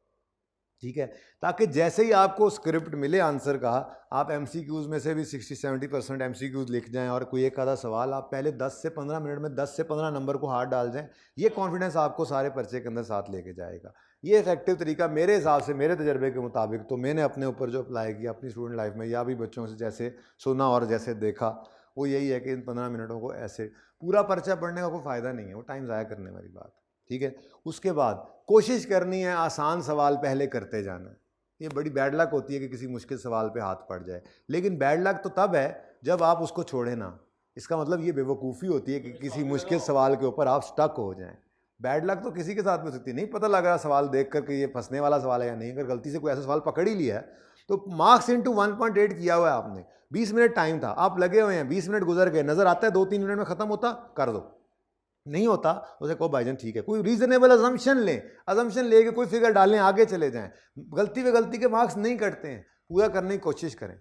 ठीक है। ताकि जैसे ही आपको स्क्रिप्ट मिले आंसर का, आप एमसीक्यूज़ में से भी 60-70% एमसीक्यूज़ लिख जाएं, और कोई एक आधा सवाल आप पहले 10 से 15 मिनट में 10 से 15 नंबर को हाथ डाल जाएं, ये कॉन्फिडेंस आपको सारे पर्चे के अंदर साथ लेके जाएगा। ये इफेक्टिव तरीका मेरे हिसाब से, मेरे तजर्बे के मुताबिक, तो मैंने अपने ऊपर जो अप्लाई किया अपनी स्टूडेंट लाइफ में, या भी बच्चों से जैसे सुना और जैसे देखा, वो यही है कि इन 15 मिनटों को ऐसे, पूरा पर्चा पढ़ने का कोई फ़ायदा नहीं है, वो टाइम ज़ाया करने वाली बात, ठीक है। उसके बाद कोशिश करनी है आसान सवाल पहले करते जाना। ये बड़ी बैड लक होती है कि किसी मुश्किल सवाल पे हाथ पड़ जाए, लेकिन बैड लक तो तब है जब आप उसको छोड़े ना। इसका मतलब ये बेवकूफ़ी होती है कि किसी मुश्किल सवाल के ऊपर आप स्टक हो जाएं। बैड लक तो किसी के साथ में हो सकती है, नहीं पता लग रहा सवाल देख कर कि ये फंसने वाला सवाल है या नहीं, अगर गलती से कोई ऐसा सवाल पकड़ ही लिया है तो मार्क्स इंटू 1.8 किया हुआ है आपने। 20 मिनट टाइम था, आप लगे हुए हैं, 20 मिनट गुजर गए, नजर आता है 2-3 मिनट में खत्म होता, कर दो, नहीं होता उसे कहो भाईजान ठीक है, कोई रीजनेबल अजम्पशन लें, अजम्पशन लेके कोई फिगर डालें, आगे चले जाएं। गलती पे गलती के मार्क्स नहीं कटते हैं, पूरा करने की कोशिश करें,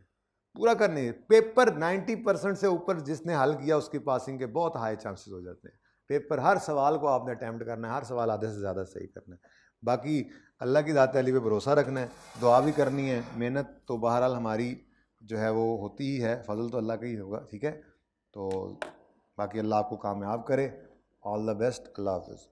पूरा करने। पेपर 90% से ऊपर जिसने हल किया उसकी पासिंग के बहुत हाई चांसेस हो जाते हैं। पेपर हर सवाल को आपने अटैम्प्ट करना है, हर सवाल आधे से ज़्यादा सही करना है। बाकी अल्लाह की ज़ात अली पे भरोसा रखना है, दुआ भी करनी है, मेहनत तो बहरहाल हमारी जो है वो होती ही है, फजल तो अल्लाह का ही होगा, ठीक है। तो बाकी अल्लाह आपको कामयाब करे। ऑल द बेस्ट, अल्लाह हाफिज़।